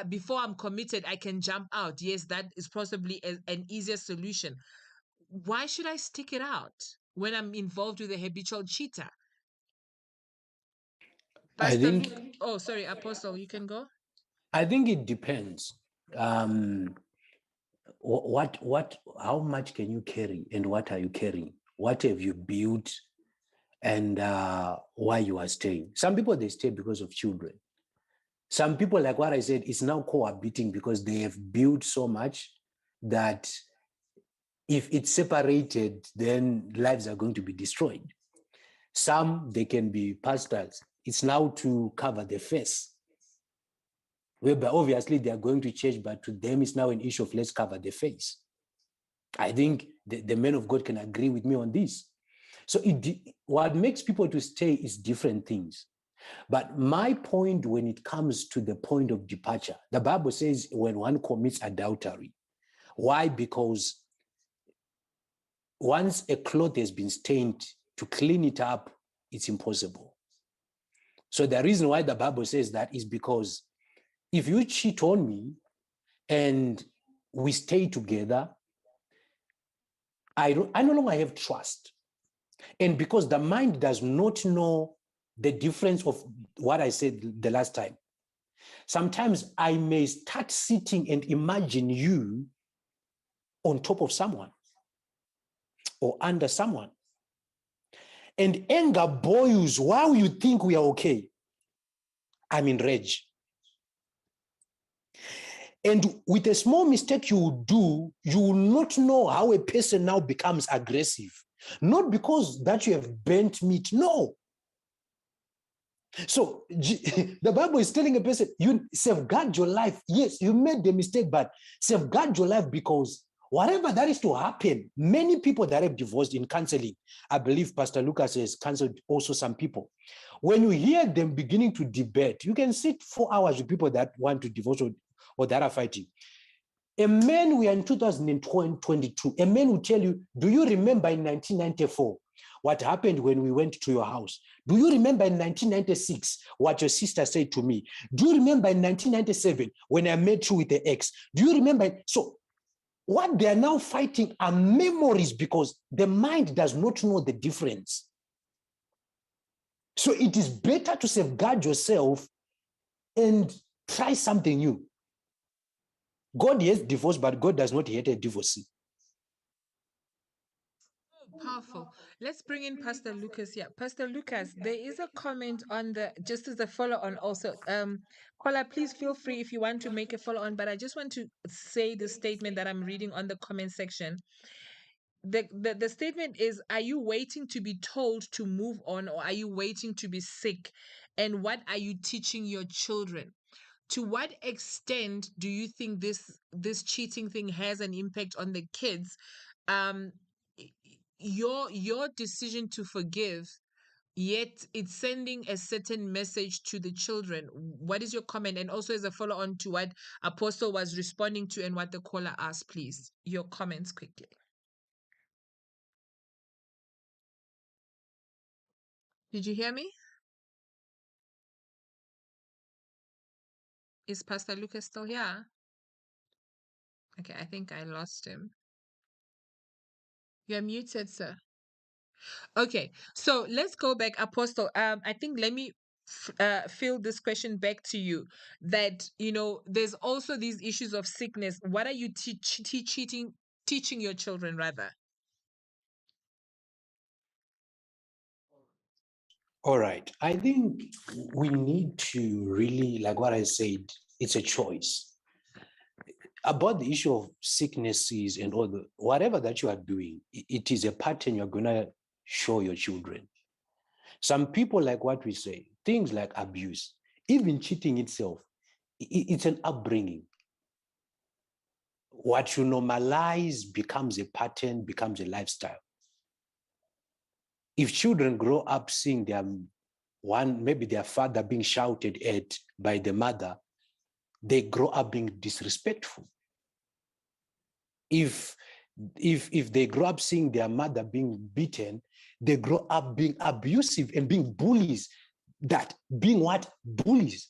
before I'm committed, I can jump out. Yes, that is possibly an easier solution. Why should I stick it out when I'm involved with a habitual cheater? I Pastor think Luke, oh, sorry, Apostle, you can go. I think it depends. How much can you carry, and what are you carrying? What have you built, and why you are staying? Some people, they stay because of children. Some people, like what I said, is now cohabiting because they have built so much that if it's separated, then lives are going to be destroyed. Some, they can be pastors. It's now to cover their face. Whereby obviously they are going to church, but to them it's now an issue of let's cover the face. I think the men of God can agree with me on this. So what makes people to stay is different things. But my point when it comes to the point of departure, the Bible says when one commits adultery. Why? Because once a cloth has been stained, to clean it up, it's impossible. So the reason why the Bible says that is because if you cheat on me and we stay together, I no longer have trust. And because the mind does not know the difference of what I said the last time, sometimes I may start sitting and imagine you on top of someone or under someone. And anger boils while you think we are okay. I'm in rage. And with a small mistake you will do, you will not know how a person now becomes aggressive. Not because that you have burnt meat, no. So the Bible is telling a person, you safeguard your life. Yes, you made the mistake, but safeguard your life because whatever that is to happen, many people that have divorced in counseling, I believe Pastor Lucas has counseled also some people. When you hear them beginning to debate, you can sit 4 hours with people that want to divorce or that are fighting. A man, we are in 2022, a man will tell you, do you remember in 1994 what happened when we went to your house? Do you remember in 1996 what your sister said to me? Do you remember in 1997 when I met you with the ex? Do you remember? So what they are now fighting are memories because the mind does not know the difference. So it is better to safeguard yourself and try something new. God hates divorce, but God does not hate a divorcee. Powerful. Let's bring in Pastor Lucas here. Pastor Lucas, there is a comment on the just as a follow-on also. Caller, please feel free if you want to make a follow-on, but I just want to say the statement that I'm reading on the comment section. The statement is, are you waiting to be told to move on, or are you waiting to be sick? And what are you teaching your children? To what extent do you think this cheating thing has an impact on the kids? um your decision to forgive, yet it's sending a certain message to the children. What is your comment? And also as a follow-on to what Apostle was responding to and what the caller asked, please, your comments quickly. Did you hear me? Is Pastor Lucas still here? Okay, I think I lost him. You're muted, sir. Okay, so let's go back, Apostle. I think let me fill this question back to you. That there's also these issues of sickness. What are you teaching your children rather? All right. I think we need to really, like what I said, it's a choice. About the issue of sicknesses and all whatever that you are doing, it is a pattern you're going to show your children. Some people, like what we say, things like abuse, even cheating itself, it's an upbringing. What you normalize becomes a pattern, becomes a lifestyle. If children grow up seeing maybe their father being shouted at by the mother, they grow up being disrespectful. If they grow up seeing their mother being beaten, they grow up being abusive and being bullies. That being what? Bullies.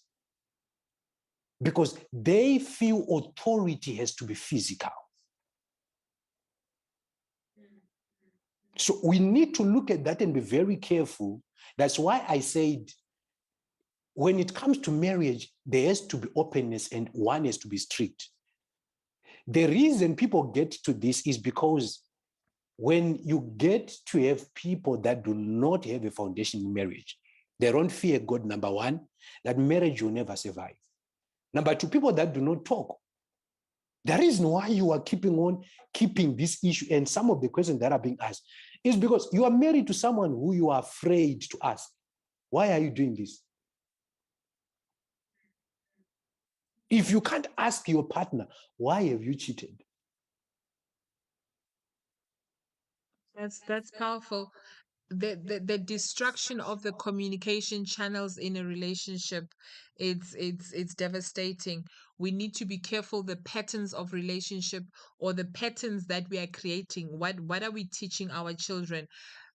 Because they feel authority has to be physical. So we need to look at that and be very careful. That's why I said, when it comes to marriage, there has to be openness and one has to be strict. The reason people get to this is because when you get to have people that do not have a foundation in marriage, they don't fear God, number one, that marriage will never survive. Number two, people that do not talk. The reason why you are keeping this issue and some of the questions that are being asked is because you are married to someone who you are afraid to ask. Why are you doing this? If you can't ask your partner, why have you cheated? That's powerful. The destruction of the communication channels in a relationship, it's devastating. We need to be careful the patterns of relationship or the patterns that we are creating. What are we teaching our children?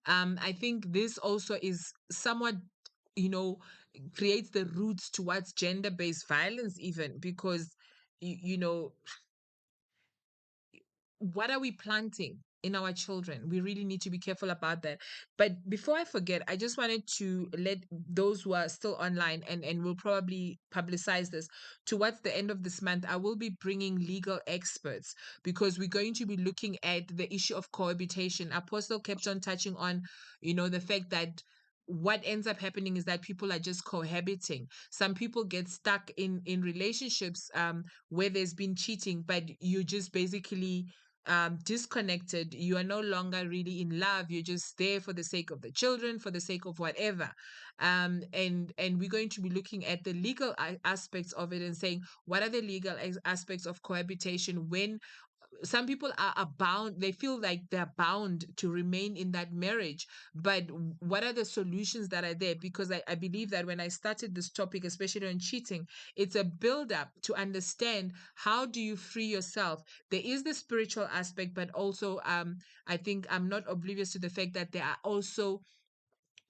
I think this also is somewhat, you know, creates the roots towards gender-based violence, even because you know, what are we planting in our children? We really need to be careful about that. But before I forget, I just wanted to let those who are still online, and we'll probably publicize this towards the end of this month. I will be bringing legal experts because we're going to be looking at the issue of cohabitation. Apostle kept on touching on, the fact that what ends up happening is that people are just cohabiting. Some people get stuck in relationships where there's been cheating, but you just basically disconnected. You are no longer really in love. You're just there for the sake of the children, for the sake of whatever. And we're going to be looking at the legal aspects of it and saying what are the legal aspects of cohabitation when some people are bound, they feel like they're bound to remain in that marriage. But what are the solutions that are there? Because I believe that when I started this topic, especially on cheating, it's a build up to understand how do you free yourself. There is the spiritual aspect, but also I think I'm not oblivious to the fact that there are also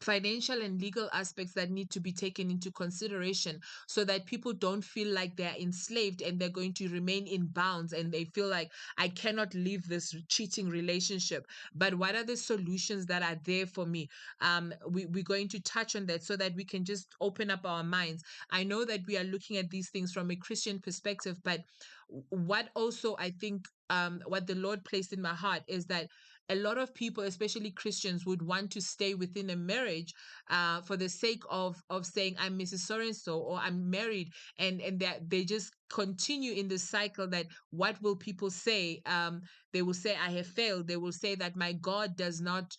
financial and legal aspects that need to be taken into consideration so that people don't feel like they're enslaved and they're going to remain in bounds and they feel like I cannot leave this cheating relationship. But what are the solutions that are there for me? We're going to touch on that so that we can just open up our minds. I know that we are looking at these things from a Christian perspective, but what also I think what the Lord placed in my heart is that a lot of people, especially Christians, would want to stay within a marriage for the sake of saying I'm Mrs. So and so or I'm married, and that they just continue in the cycle that what will people say? They will say I have failed. They will say that my God does not.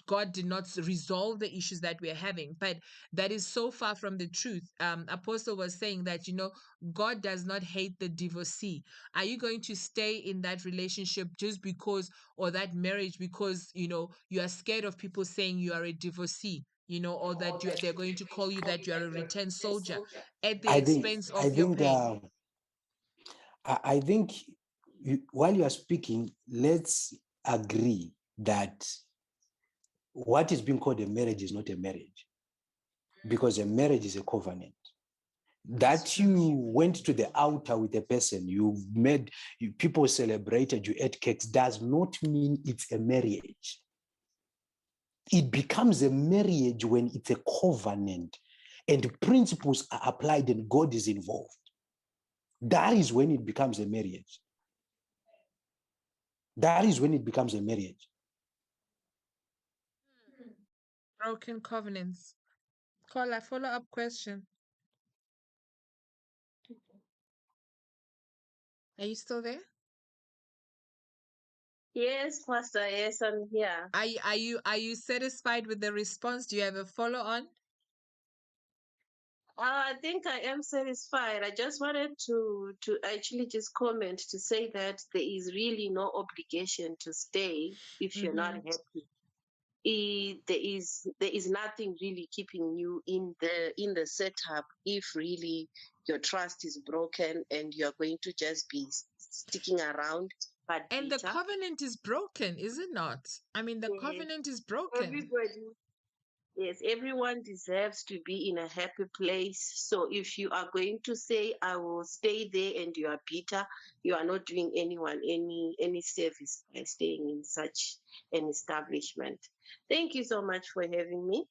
God did not resolve the issues that we're having, but that is so far from the truth. Apostle was saying that God does not hate the divorcee. Are you going to stay in that relationship just because, or that marriage because you are scared of people saying you are a divorcee, or that they're going to call you that you are a returned soldier at the I think expense I of your think pain? I think while you are speaking, let's agree that what is being called a marriage is not a marriage, because a marriage is a covenant. That you went to the altar with a person, people celebrated, you ate cakes, does not mean it's a marriage. It becomes a marriage when it's a covenant and principles are applied and God is involved. That is when it becomes a marriage. That is when it becomes a marriage. Broken covenants. Call a follow-up question. Are you still there? Yes, Pastor. Yes, I'm here. Are you satisfied with the response? Do you have a follow-on? I think I am satisfied. I just wanted to actually just comment to say that there is really no obligation to stay if you're not Mm-hmm. happy. There is nothing really keeping you in the setup if really your trust is broken and you're going to just be sticking around but And the bitter. covenant is broken, is it not? I mean, the Yes, covenant is broken. everybody. Yes, everyone deserves to be in a happy place. So if you are going to say, I will stay there and you are bitter, you are not doing anyone any service by staying in such an establishment. Thank you so much for having me.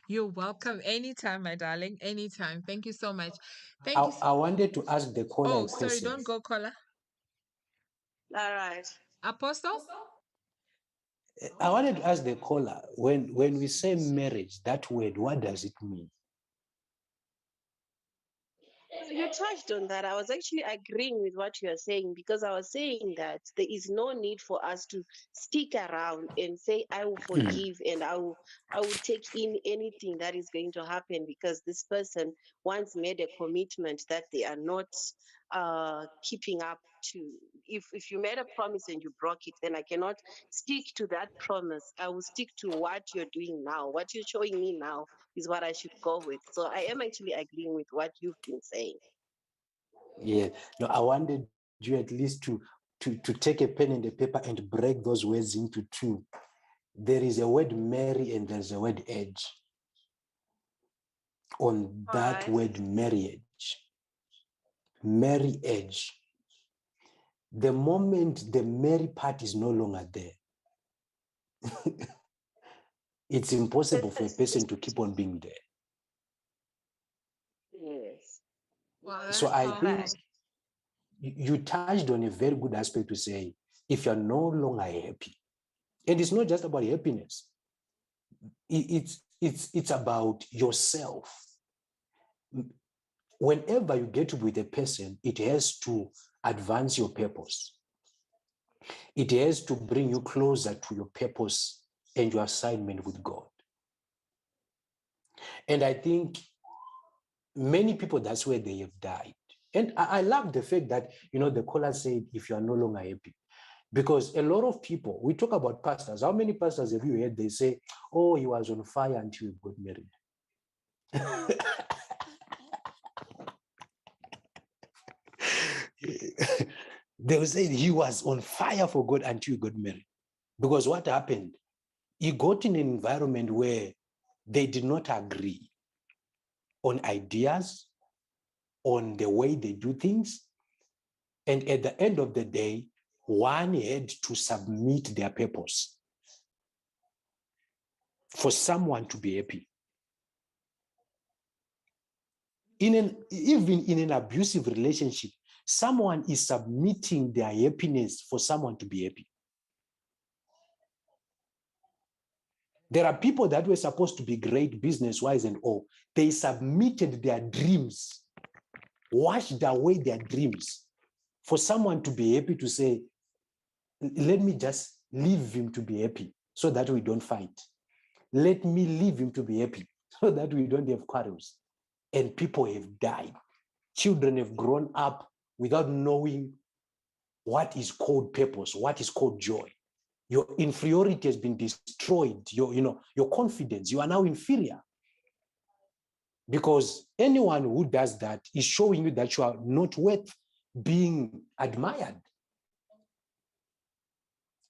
You're welcome anytime, my darling. Anytime. Thank you so much. I, Thank you. I wanted to ask the caller a Oh, sorry, question. don't go, caller. All right. Apostle? I wanted to ask the caller, when we say marriage, that word, what does it mean? You touched on that. I was actually agreeing with what you are saying because I was saying that there is no need for us to stick around and say, I will forgive and I will take in anything that is going to happen because this person once made a commitment that they are not keeping up to. If you made a promise and you broke it, then I cannot stick to that promise. I will stick to what you're doing now. What you're showing me now is what I should go with. So I am actually agreeing with what you've been saying. Yeah. No, I wanted you at least to take a pen and a paper and break those words into two. There is a word marry and there's a word edge. On All that right. word marriage, the moment the marry part is no longer there, it's impossible for a person to keep on being there. Yes. Well, So that's I think Correct. powerful. you touched on a very good aspect to say, if you're no longer happy, and it's not just about happiness, it's about yourself. Whenever you get to be with a person, it has to advance your purpose. It has to bring you closer to your purpose and your assignment with God. And I think many people, that's where they have died. And I love the fact that, the caller said, if you are no longer happy, because a lot of people, we talk about pastors. How many pastors have you heard? They say, oh, he was on fire until he got married. They will say he was on fire for God until he got married. Because what happened? He got in an environment where they did not agree on ideas, on the way they do things. And at the end of the day, one had to submit their purpose for someone to be happy. Even in an abusive relationship, someone is submitting their happiness for someone to be happy. There are people that were supposed to be great business-wise and all. They submitted their dreams, washed away their dreams for someone to be happy, to say, let me just leave him to be happy so that we don't fight. Let me leave him to be happy so that we don't have quarrels. And people have died. Children have grown up without knowing what is called purpose, what is called joy. Your inferiority has been destroyed. Your confidence, you are now inferior. Because anyone who does that is showing you that you are not worth being admired.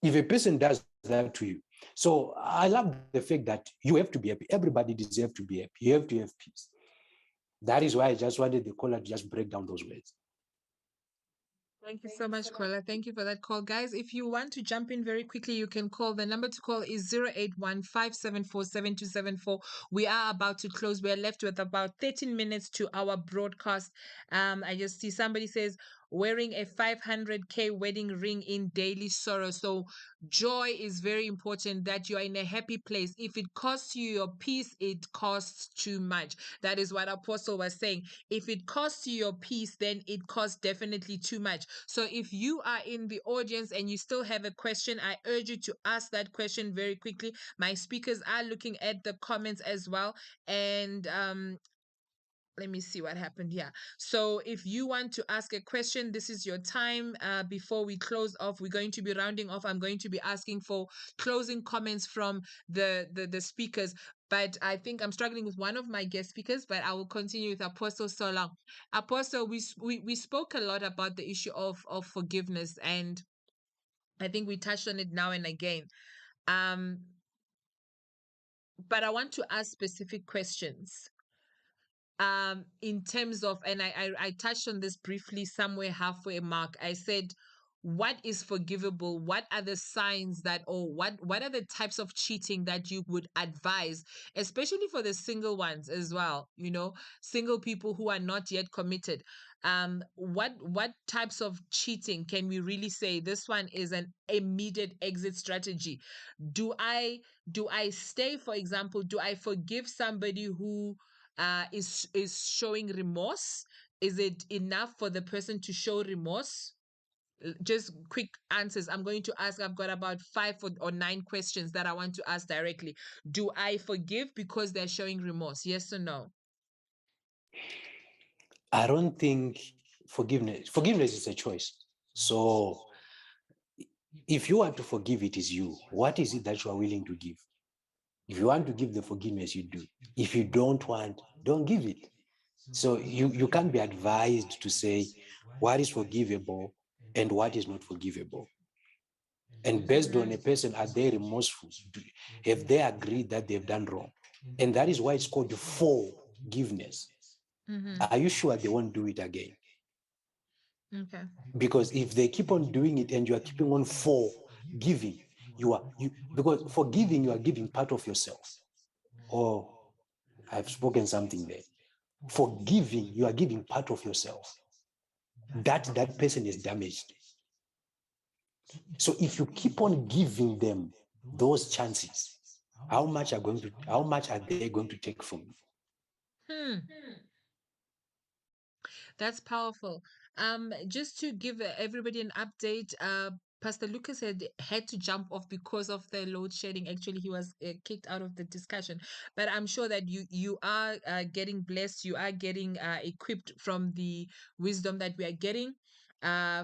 If a person does that to you. So I love the fact that you have to be happy. Everybody deserves to be happy. You have to have peace. That is why I just wanted the caller to just break down those words. Thank you so much, caller. Thank you for that call. Guys, if you want to jump in very quickly, you can call. The number to call is 081 574 7274. We are about to close. We're left with about 13 minutes to our broadcast. I just see somebody says, wearing a 500K wedding ring in daily sorrow. So joy is very important, that you are in a happy place. If it costs you your peace, it costs too much. That is what Apostle was saying. If it costs you your peace, then it costs definitely too much. So if you are in the audience and you still have a question, I urge you to ask that question very quickly. My speakers are looking at the comments as well. And let me see what happened here. So if you want to ask a question, this is your time. Before we close off, we're going to be rounding off. I'm going to be asking for closing comments from the speakers. But I think I'm struggling with one of my guest speakers, but I will continue with Apostle so long. Apostle, we spoke a lot about the issue of forgiveness, and I think we touched on it now and again. Um, but I want to ask specific questions in terms of, and I touched on this briefly somewhere halfway mark. I said, what is forgivable? What are the signs that, or what are the types of cheating that you would advise, especially for the single ones as well, single people who are not yet committed? What types of cheating can we really say this one is an immediate exit strategy? Do I stay, for example, do I forgive somebody who is showing remorse? Is it enough for the person to show remorse? Just quick answers. I'm going to ask. I've got about 5 or 9 questions that I want to ask directly. Do I forgive because they're showing remorse? Yes or no? I don't think Forgiveness is a choice. So if you want to forgive, it is you. What is it that you are willing to give? If you want to give the forgiveness, you do. If you don't want, don't give it. So you can't be advised to say what is forgivable and what is not forgivable. And based on a person, are they remorseful? Have they agreed that they've done wrong? And that is why it's called forgiveness. Are you sure they won't do it again? Okay. Because if they keep on doing it and you are keeping on forgiving, because forgiving, you are giving part of yourself. Oh, I've spoken something there. Forgiving, you are giving part of yourself. That person is damaged. So if you keep on giving them those chances, how much are they going to take from you? Hmm. That's powerful. Just to give everybody an update, Pastor Lucas had to jump off because of the load shedding. Actually, he was kicked out of the discussion. But I'm sure that you are getting blessed. You are getting equipped from the wisdom that we are getting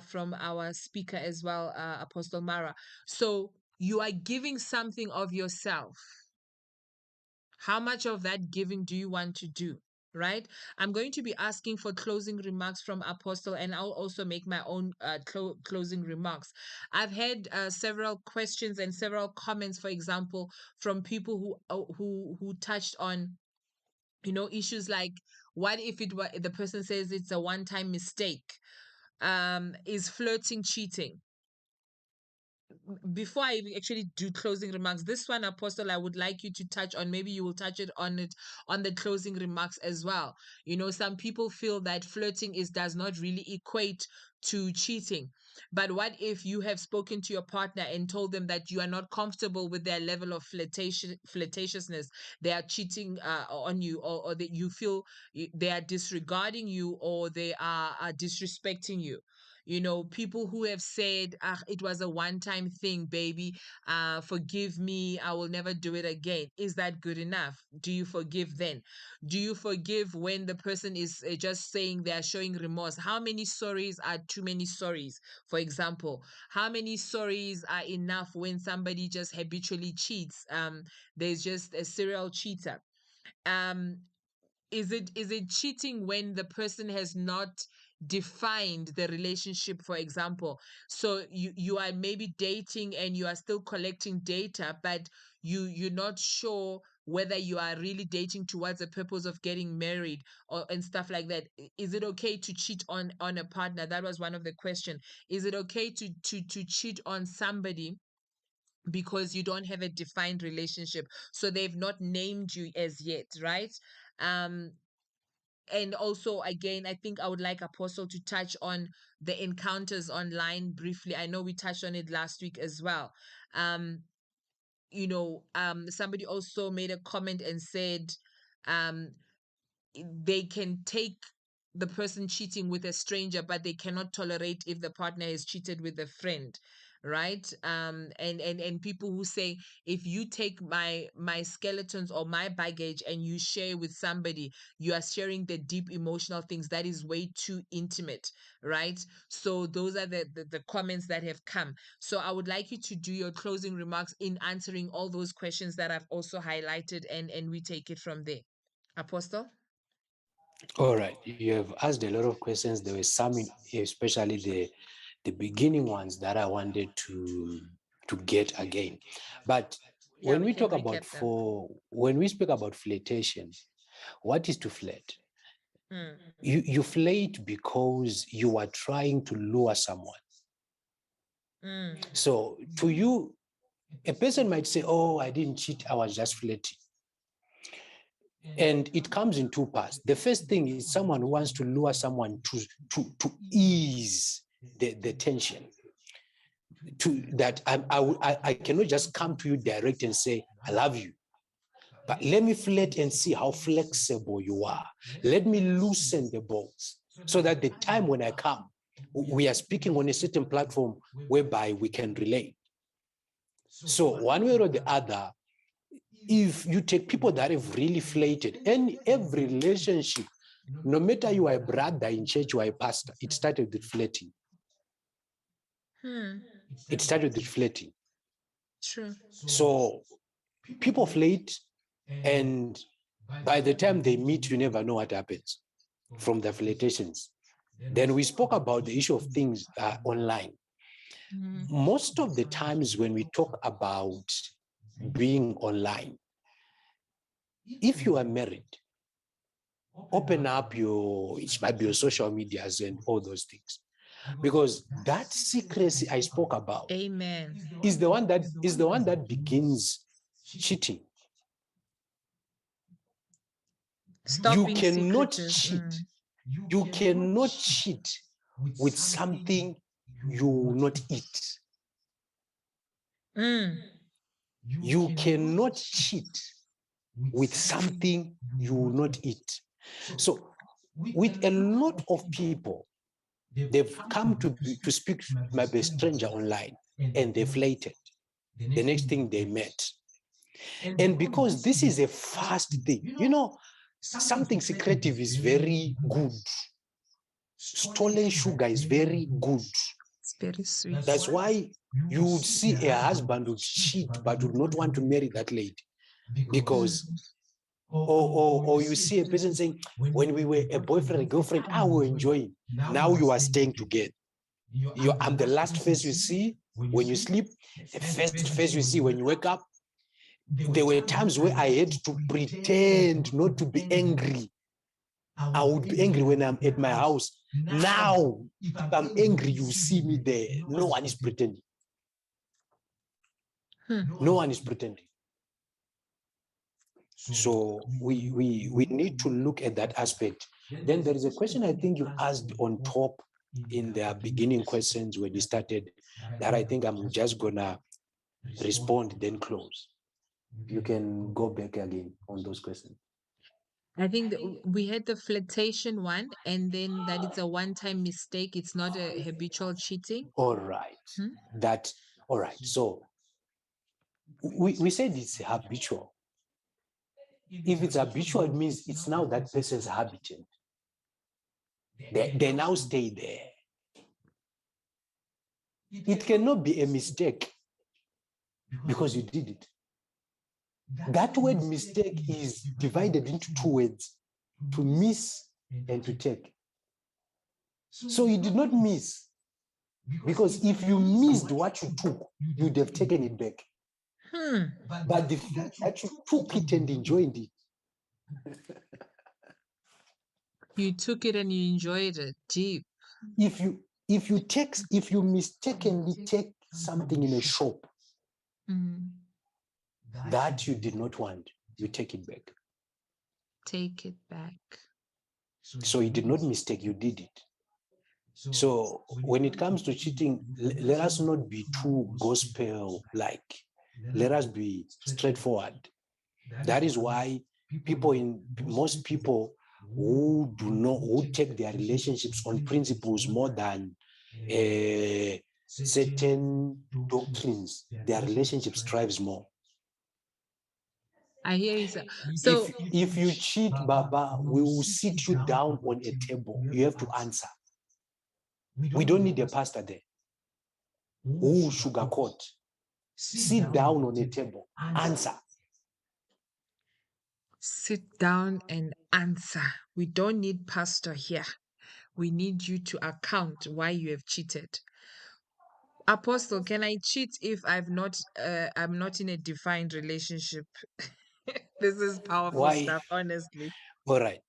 from our speaker as well, Apostle Mara. So you are giving something of yourself. How much of that giving do you want to do? Right? I'm going to be asking for closing remarks from Apostle, and I'll also make my own closing remarks. I've had several questions and several comments, for example, from people who touched on, issues like, what if the person says it's a one-time mistake? Is flirting cheating? Before I actually do closing remarks, this one, Apostle, I would like you to touch on. Maybe you will touch it on the closing remarks as well. Some people feel that flirting does not really equate to cheating. But what if you have spoken to your partner and told them that you are not comfortable with their level of flirtatiousness? They are cheating on you, or that you feel they are disregarding you, or they are disrespecting you. People who have said, it was a one-time thing, baby. Forgive me. I will never do it again. Is that good enough? Do you forgive then? Do you forgive when the person is just saying they are showing remorse? How many sorries are too many sorries? For example, how many sorries are enough when somebody just habitually cheats? There's just a serial cheater. Um, is it cheating when the person has not defined the relationship, for example? So you are maybe dating and you are still collecting data, but you're not sure whether you are really dating towards the purpose of getting married, or and stuff like that. Is it okay to cheat on a partner? That was one of the question. Is it okay to cheat on somebody because you don't have a defined relationship, so they've not named you as yet, right? um and also, again, I think I would like Apostle to touch on the encounters online briefly. I know we touched on it last week as well. um Somebody also made a comment and said, um they can take the person cheating with a stranger, but they cannot tolerate if the partner has cheated with a friend, right? And people who say, if you take my skeletons or my baggage and you share with somebody, you are sharing the deep emotional things that is way too intimate, right? So those are the comments that have come. So I would like you to do your closing remarks in answering all those questions that I've also highlighted, and we take it from there. Apostle? All right, you have asked a lot of questions. There were some, especially the beginning ones, that I wanted to get again. But Yeah, when we we can talk about recap them. when we speak about flirtation, what is to flirt? Mm, You flirt because you are trying to lure someone. mm, So to you, a person might say, "Oh, I didn't cheat. I was just flirting." And it comes in two parts. The first thing is someone who wants to lure someone to ease the tension. To that, I cannot just come to you direct and say, "I love you." But let me flirt and see how flexible you are. Let me loosen the bolts so that the time when I come, we are speaking on a certain platform whereby we can relate. So one way or the other, if you take people that have really flirted, and every relationship no matter you are a brother in church, you are a pastor, it started with flirting. It started with flirting. True. So people flirt, and by the time they meet, you never know what happens from the flirtations. Then we spoke about the issue of things online. Most of the times when we talk about being online, if you are married, open up it might be your social medias and all those things, because that secrecy I spoke about Amen. is the one that begins cheating. Stop You being cannot secretive. cheat. You cannot cheat with something you will not eat. You cannot cheat with something you will not eat. So with a lot of people, they've come to speak to my best stranger online, and they flirted. The next thing they met. And because this is a fast thing, something secretive is very good. Stolen sugar is very good. It's very sweet. That's why you would see a husband would cheat but would not want to marry that lady, because or you see a person saying, when we were a boyfriend and girlfriend, I will enjoy. Now you are staying together. I'm the last face you see when you sleep, the first face you see when you wake up. There were times where I had to pretend not to be angry. I would be angry when I'm at my house. Now, if I'm angry, you see me there. No one is pretending. No one is pretending. So we need to look at that aspect. Then there is a question I think you asked on top in the beginning questions when you started, that I think I'm just gonna respond, then close. You can go back again on those questions. I think we had the flirtation one, and then that it's a one-time mistake. It's not a habitual cheating. All right. All right. So we said it's habitual. If it's habitual, it means it's now that person's habit. They now stay there. It cannot be a mistake because you did it. That word mistake is divided into two words: to miss and to take. So you did not miss, because if you missed what you took, you'd have taken it back. But the fact that you took it and enjoyed it, You took it and you enjoyed it deep. if you mistakenly take something in a shop that you did not want, you take it back. Take it back. So you did not mistake, you did it. So when it comes to cheating, let us not be too gospel-like. Let us be straightforward. That is why most people who take their relationships on principles more than certain doctrines, their relationships thrives more. I hear you, sir. So If you cheat, Baba, we will sit you down on a table. You have to answer. We don't need a pastor there who will sugarcoat. Sit down on a table, answer. sit down and answer. We don't need pastor here. We need you to account why you have cheated. Apostle, can I cheat if I'm not in a defined relationship? This is powerful Why? stuff, honestly. All right.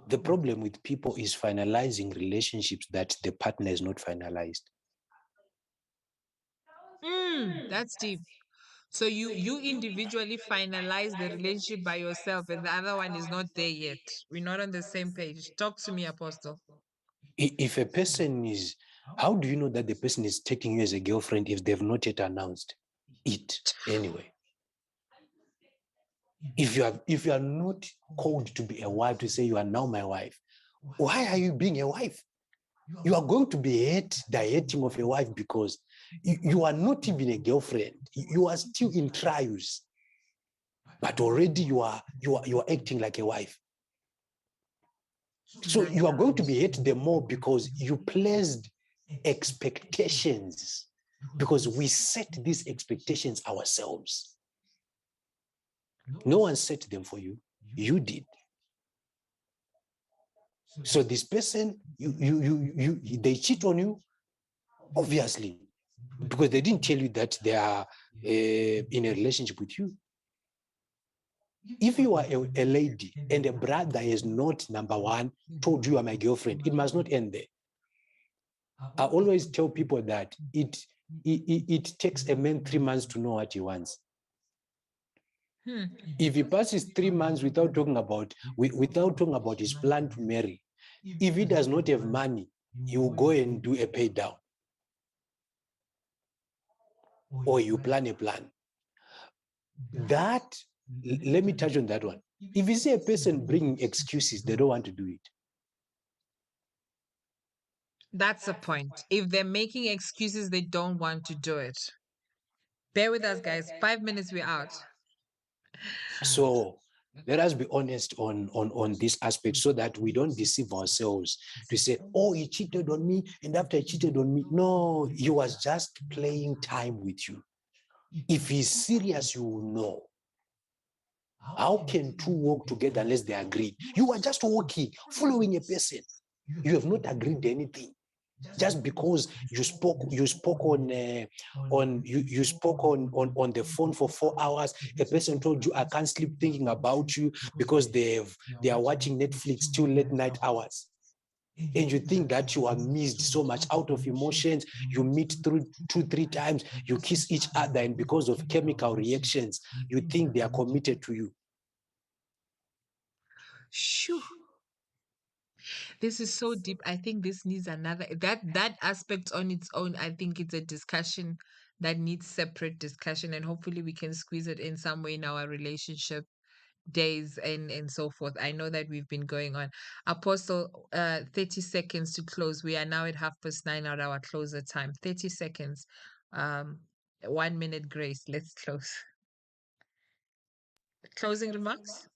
The problem with people is finalizing relationships that the partner is not finalized. That's deep. So you individually finalize the relationship by yourself, and the other one is not there yet. We're not on the same page. Talk to me, Apostle. If a person is, how do you know that the person is taking you as a girlfriend if they've not yet announced it anyway? If you are not called to be a wife, to say you are now my wife, why are you being a wife? You are going to be the hating of a wife because you are not even a girlfriend. You are still in trials, but already you are acting like a wife. So My you are going to God. be hate the more because you placed expectations, because we set these expectations ourselves. No one set them for you. You did. So this person, they cheat on you, obviously, because they didn't tell you that they are in a relationship with you. If you are a lady and a brother is not, number one, told you are my girlfriend, it must not end there. I always tell people that it takes a man 3 months to know what he wants. If he passes 3 months without talking about his plan to marry, if he does not have money, he will go and do a pay down, or you plan a plan. That, let me touch on that one. If you see a person bringing excuses, they don't want to do it. That's a point. If they're making excuses, they don't want to do it. Bear with us, guys. 5 minutes, we're out. So let us be honest on this aspect, so that we don't deceive ourselves to say, oh, he cheated on me, and after he cheated on me, no, he was just playing time with you. If he's serious, you will know. How can two walk together unless they agree? You are just walking, following a person. You have not agreed anything. Just because you spoke on the phone for 4 hours, a person told you, I can't sleep thinking about you because they are watching Netflix till late night hours, and you think that you are missed so much. Out of emotions, you meet through 2-3 times, you kiss each other, and because of chemical reactions, you think they are committed to you. Shoo. This is so deep. I think this needs another that aspect on its own. I think it's a discussion that needs separate discussion, and hopefully we can squeeze it in some way in our relationship days and so forth. I know that we've been going on. Apostle, 30 seconds to close. We are now at 9:30 at our closer time. 30 seconds. Um, 1 minute grace. Let's close. Closing remarks?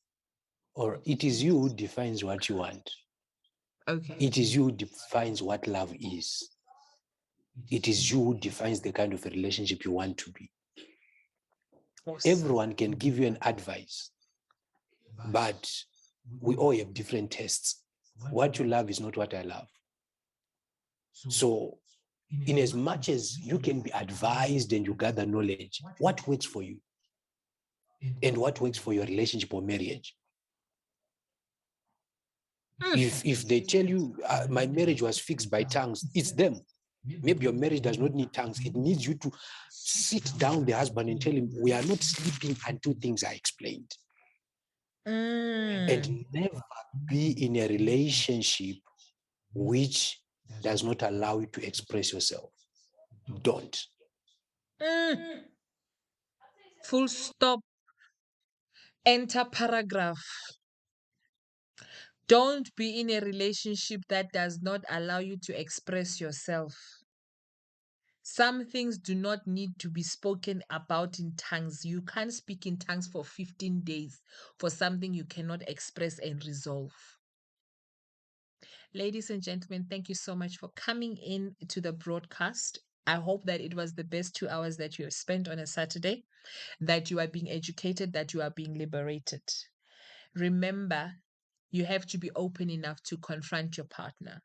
Or it is you who defines what you want. Okay. It is you who defines what love is. It is you who defines the kind of a relationship you want to be. Awesome. Everyone can give you an advice, but we all have different tastes. What you love is not what I love. So, in as much as you can be advised and you gather knowledge, what works for you and what works for your relationship or marriage? If they tell you my marriage was fixed by tongues, it's them. Maybe your marriage does not need tongues. It needs you to sit down the husband and tell him, we are not sleeping until things are explained. And never be in a relationship which does not allow you to express yourself. Don't. Full stop. Enter paragraph. Don't be in a relationship that does not allow you to express yourself. Some things do not need to be spoken about in tongues. You can't speak in tongues for 15 days for something you cannot express and resolve. Ladies and gentlemen, thank you so much for coming in to the broadcast. I hope that it was the best 2 hours that you have spent on a Saturday, that you are being educated, that you are being liberated. Remember, you have to be open enough to confront your partner.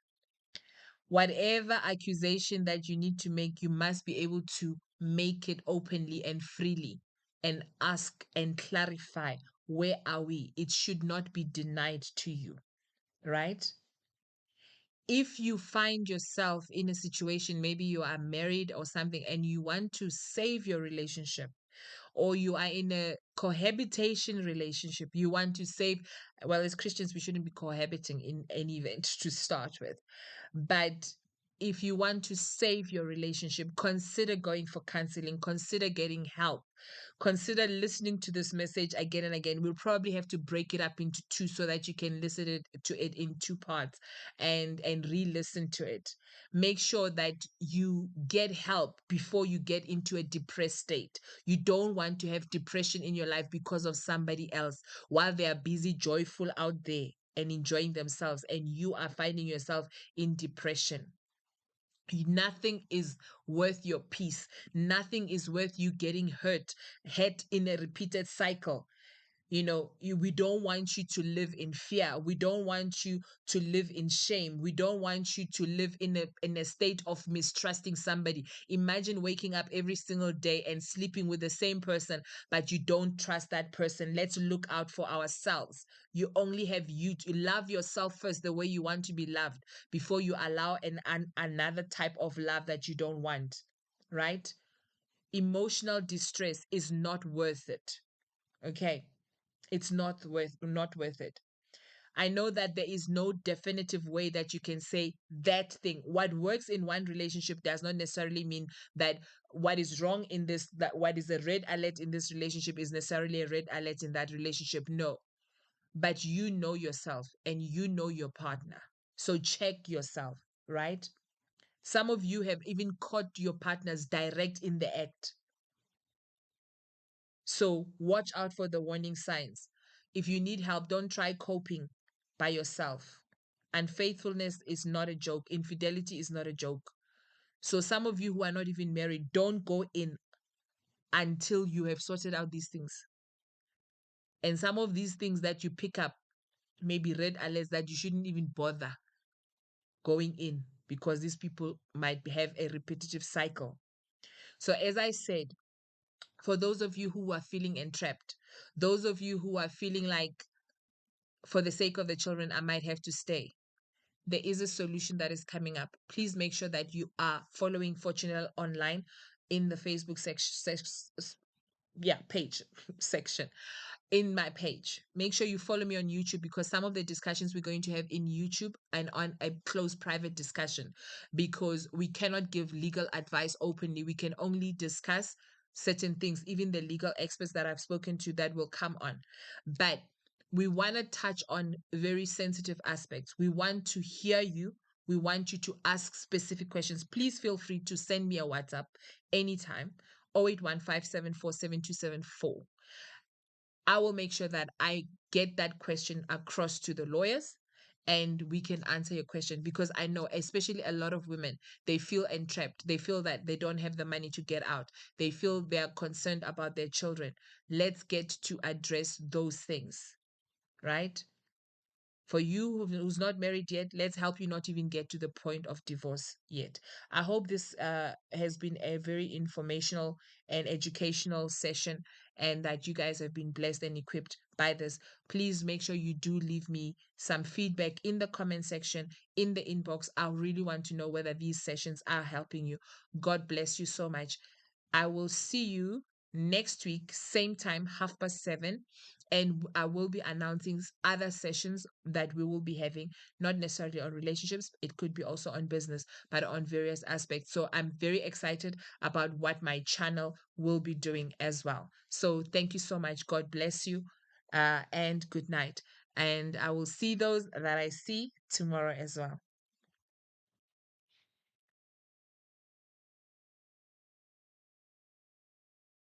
Whatever accusation that you need to make, you must be able to make it openly and freely and ask and clarify, where are we? It should not be denied to you, right? If you find yourself in a situation, maybe you are married or something, and you want to save your relationship, or you are in a cohabitation relationship, you want to save, well, as Christians, we shouldn't be cohabiting in any event to start with. But if you want to save your relationship, consider going for counseling, consider getting help, consider listening to this message again and again. We'll probably have to break it up into two so that you can listen to it in two parts and re-listen to it. Make sure that you get help before you get into a depressed state. You don't want to have depression in your life because of somebody else while they are busy joyful out there. and enjoying themselves, and you are finding yourself in depression. Nothing is worth your peace. Nothing is worth you getting hurt in a repeated cycle. We don't want you to live in fear. We don't want you to live in shame. We don't want you to live in a state of mistrusting somebody. Imagine waking up every single day and sleeping with the same person, but you don't trust that person. Let's look out for ourselves. You only have you to love yourself first, the way you want to be loved, before you allow another type of love that you don't want, right? Emotional distress is not worth it. Okay, it's not worth it. I know that there is no definitive way that you can say that thing. What works in one relationship does not necessarily mean that what is wrong in this, that what is a red alert in this relationship is necessarily a red alert in that relationship. No. But you know yourself and you know your partner. So check yourself, right? Some of you have even caught your partners direct in the act. So watch out for the warning signs. If you need help, don't try coping by yourself. Unfaithfulness is not a joke. Infidelity is not a joke. So some of you who are not even married, don't go in until you have sorted out these things. And some of these things that you pick up may be red alerts that you shouldn't even bother going in, because these people might have a repetitive cycle. So as I said, for those of you who are feeling entrapped, those of you who are feeling like, for the sake of the children, I might have to stay, there is a solution that is coming up. Please make sure that you are following Fortunate online in the Facebook page section, in my page. Make sure you follow me on YouTube, because some of the discussions we're going to have in YouTube and on a closed private discussion, because we cannot give legal advice openly. We can only discuss certain things, even the legal experts that I've spoken to that will come on. But we want to touch on very sensitive aspects. We want to hear you. We want you to ask specific questions. Please feel free to send me a WhatsApp anytime, 0815747274. I will make sure that I get that question across to the lawyers and we can answer your question, because I know, especially a lot of women, they feel entrapped. They feel that they don't have the money to get out. They feel they are concerned about their children. Let's get to address those things, right? For you who's not married yet, let's help you not even get to the point of divorce yet. I hope this has been a very informational and educational session, and that you guys have been blessed and equipped by this. Please make sure you do leave me some feedback in the comment section, in the inbox. I really want to know whether these sessions are helping you. God bless you so much. I will see you next week, same time, 7:30. And I will be announcing other sessions that we will be having, not necessarily on relationships. It could be also on business, but on various aspects. So I'm very excited about what my channel will be doing as well. So thank you so much. God bless you, and good night. And I will see those that I see tomorrow as well.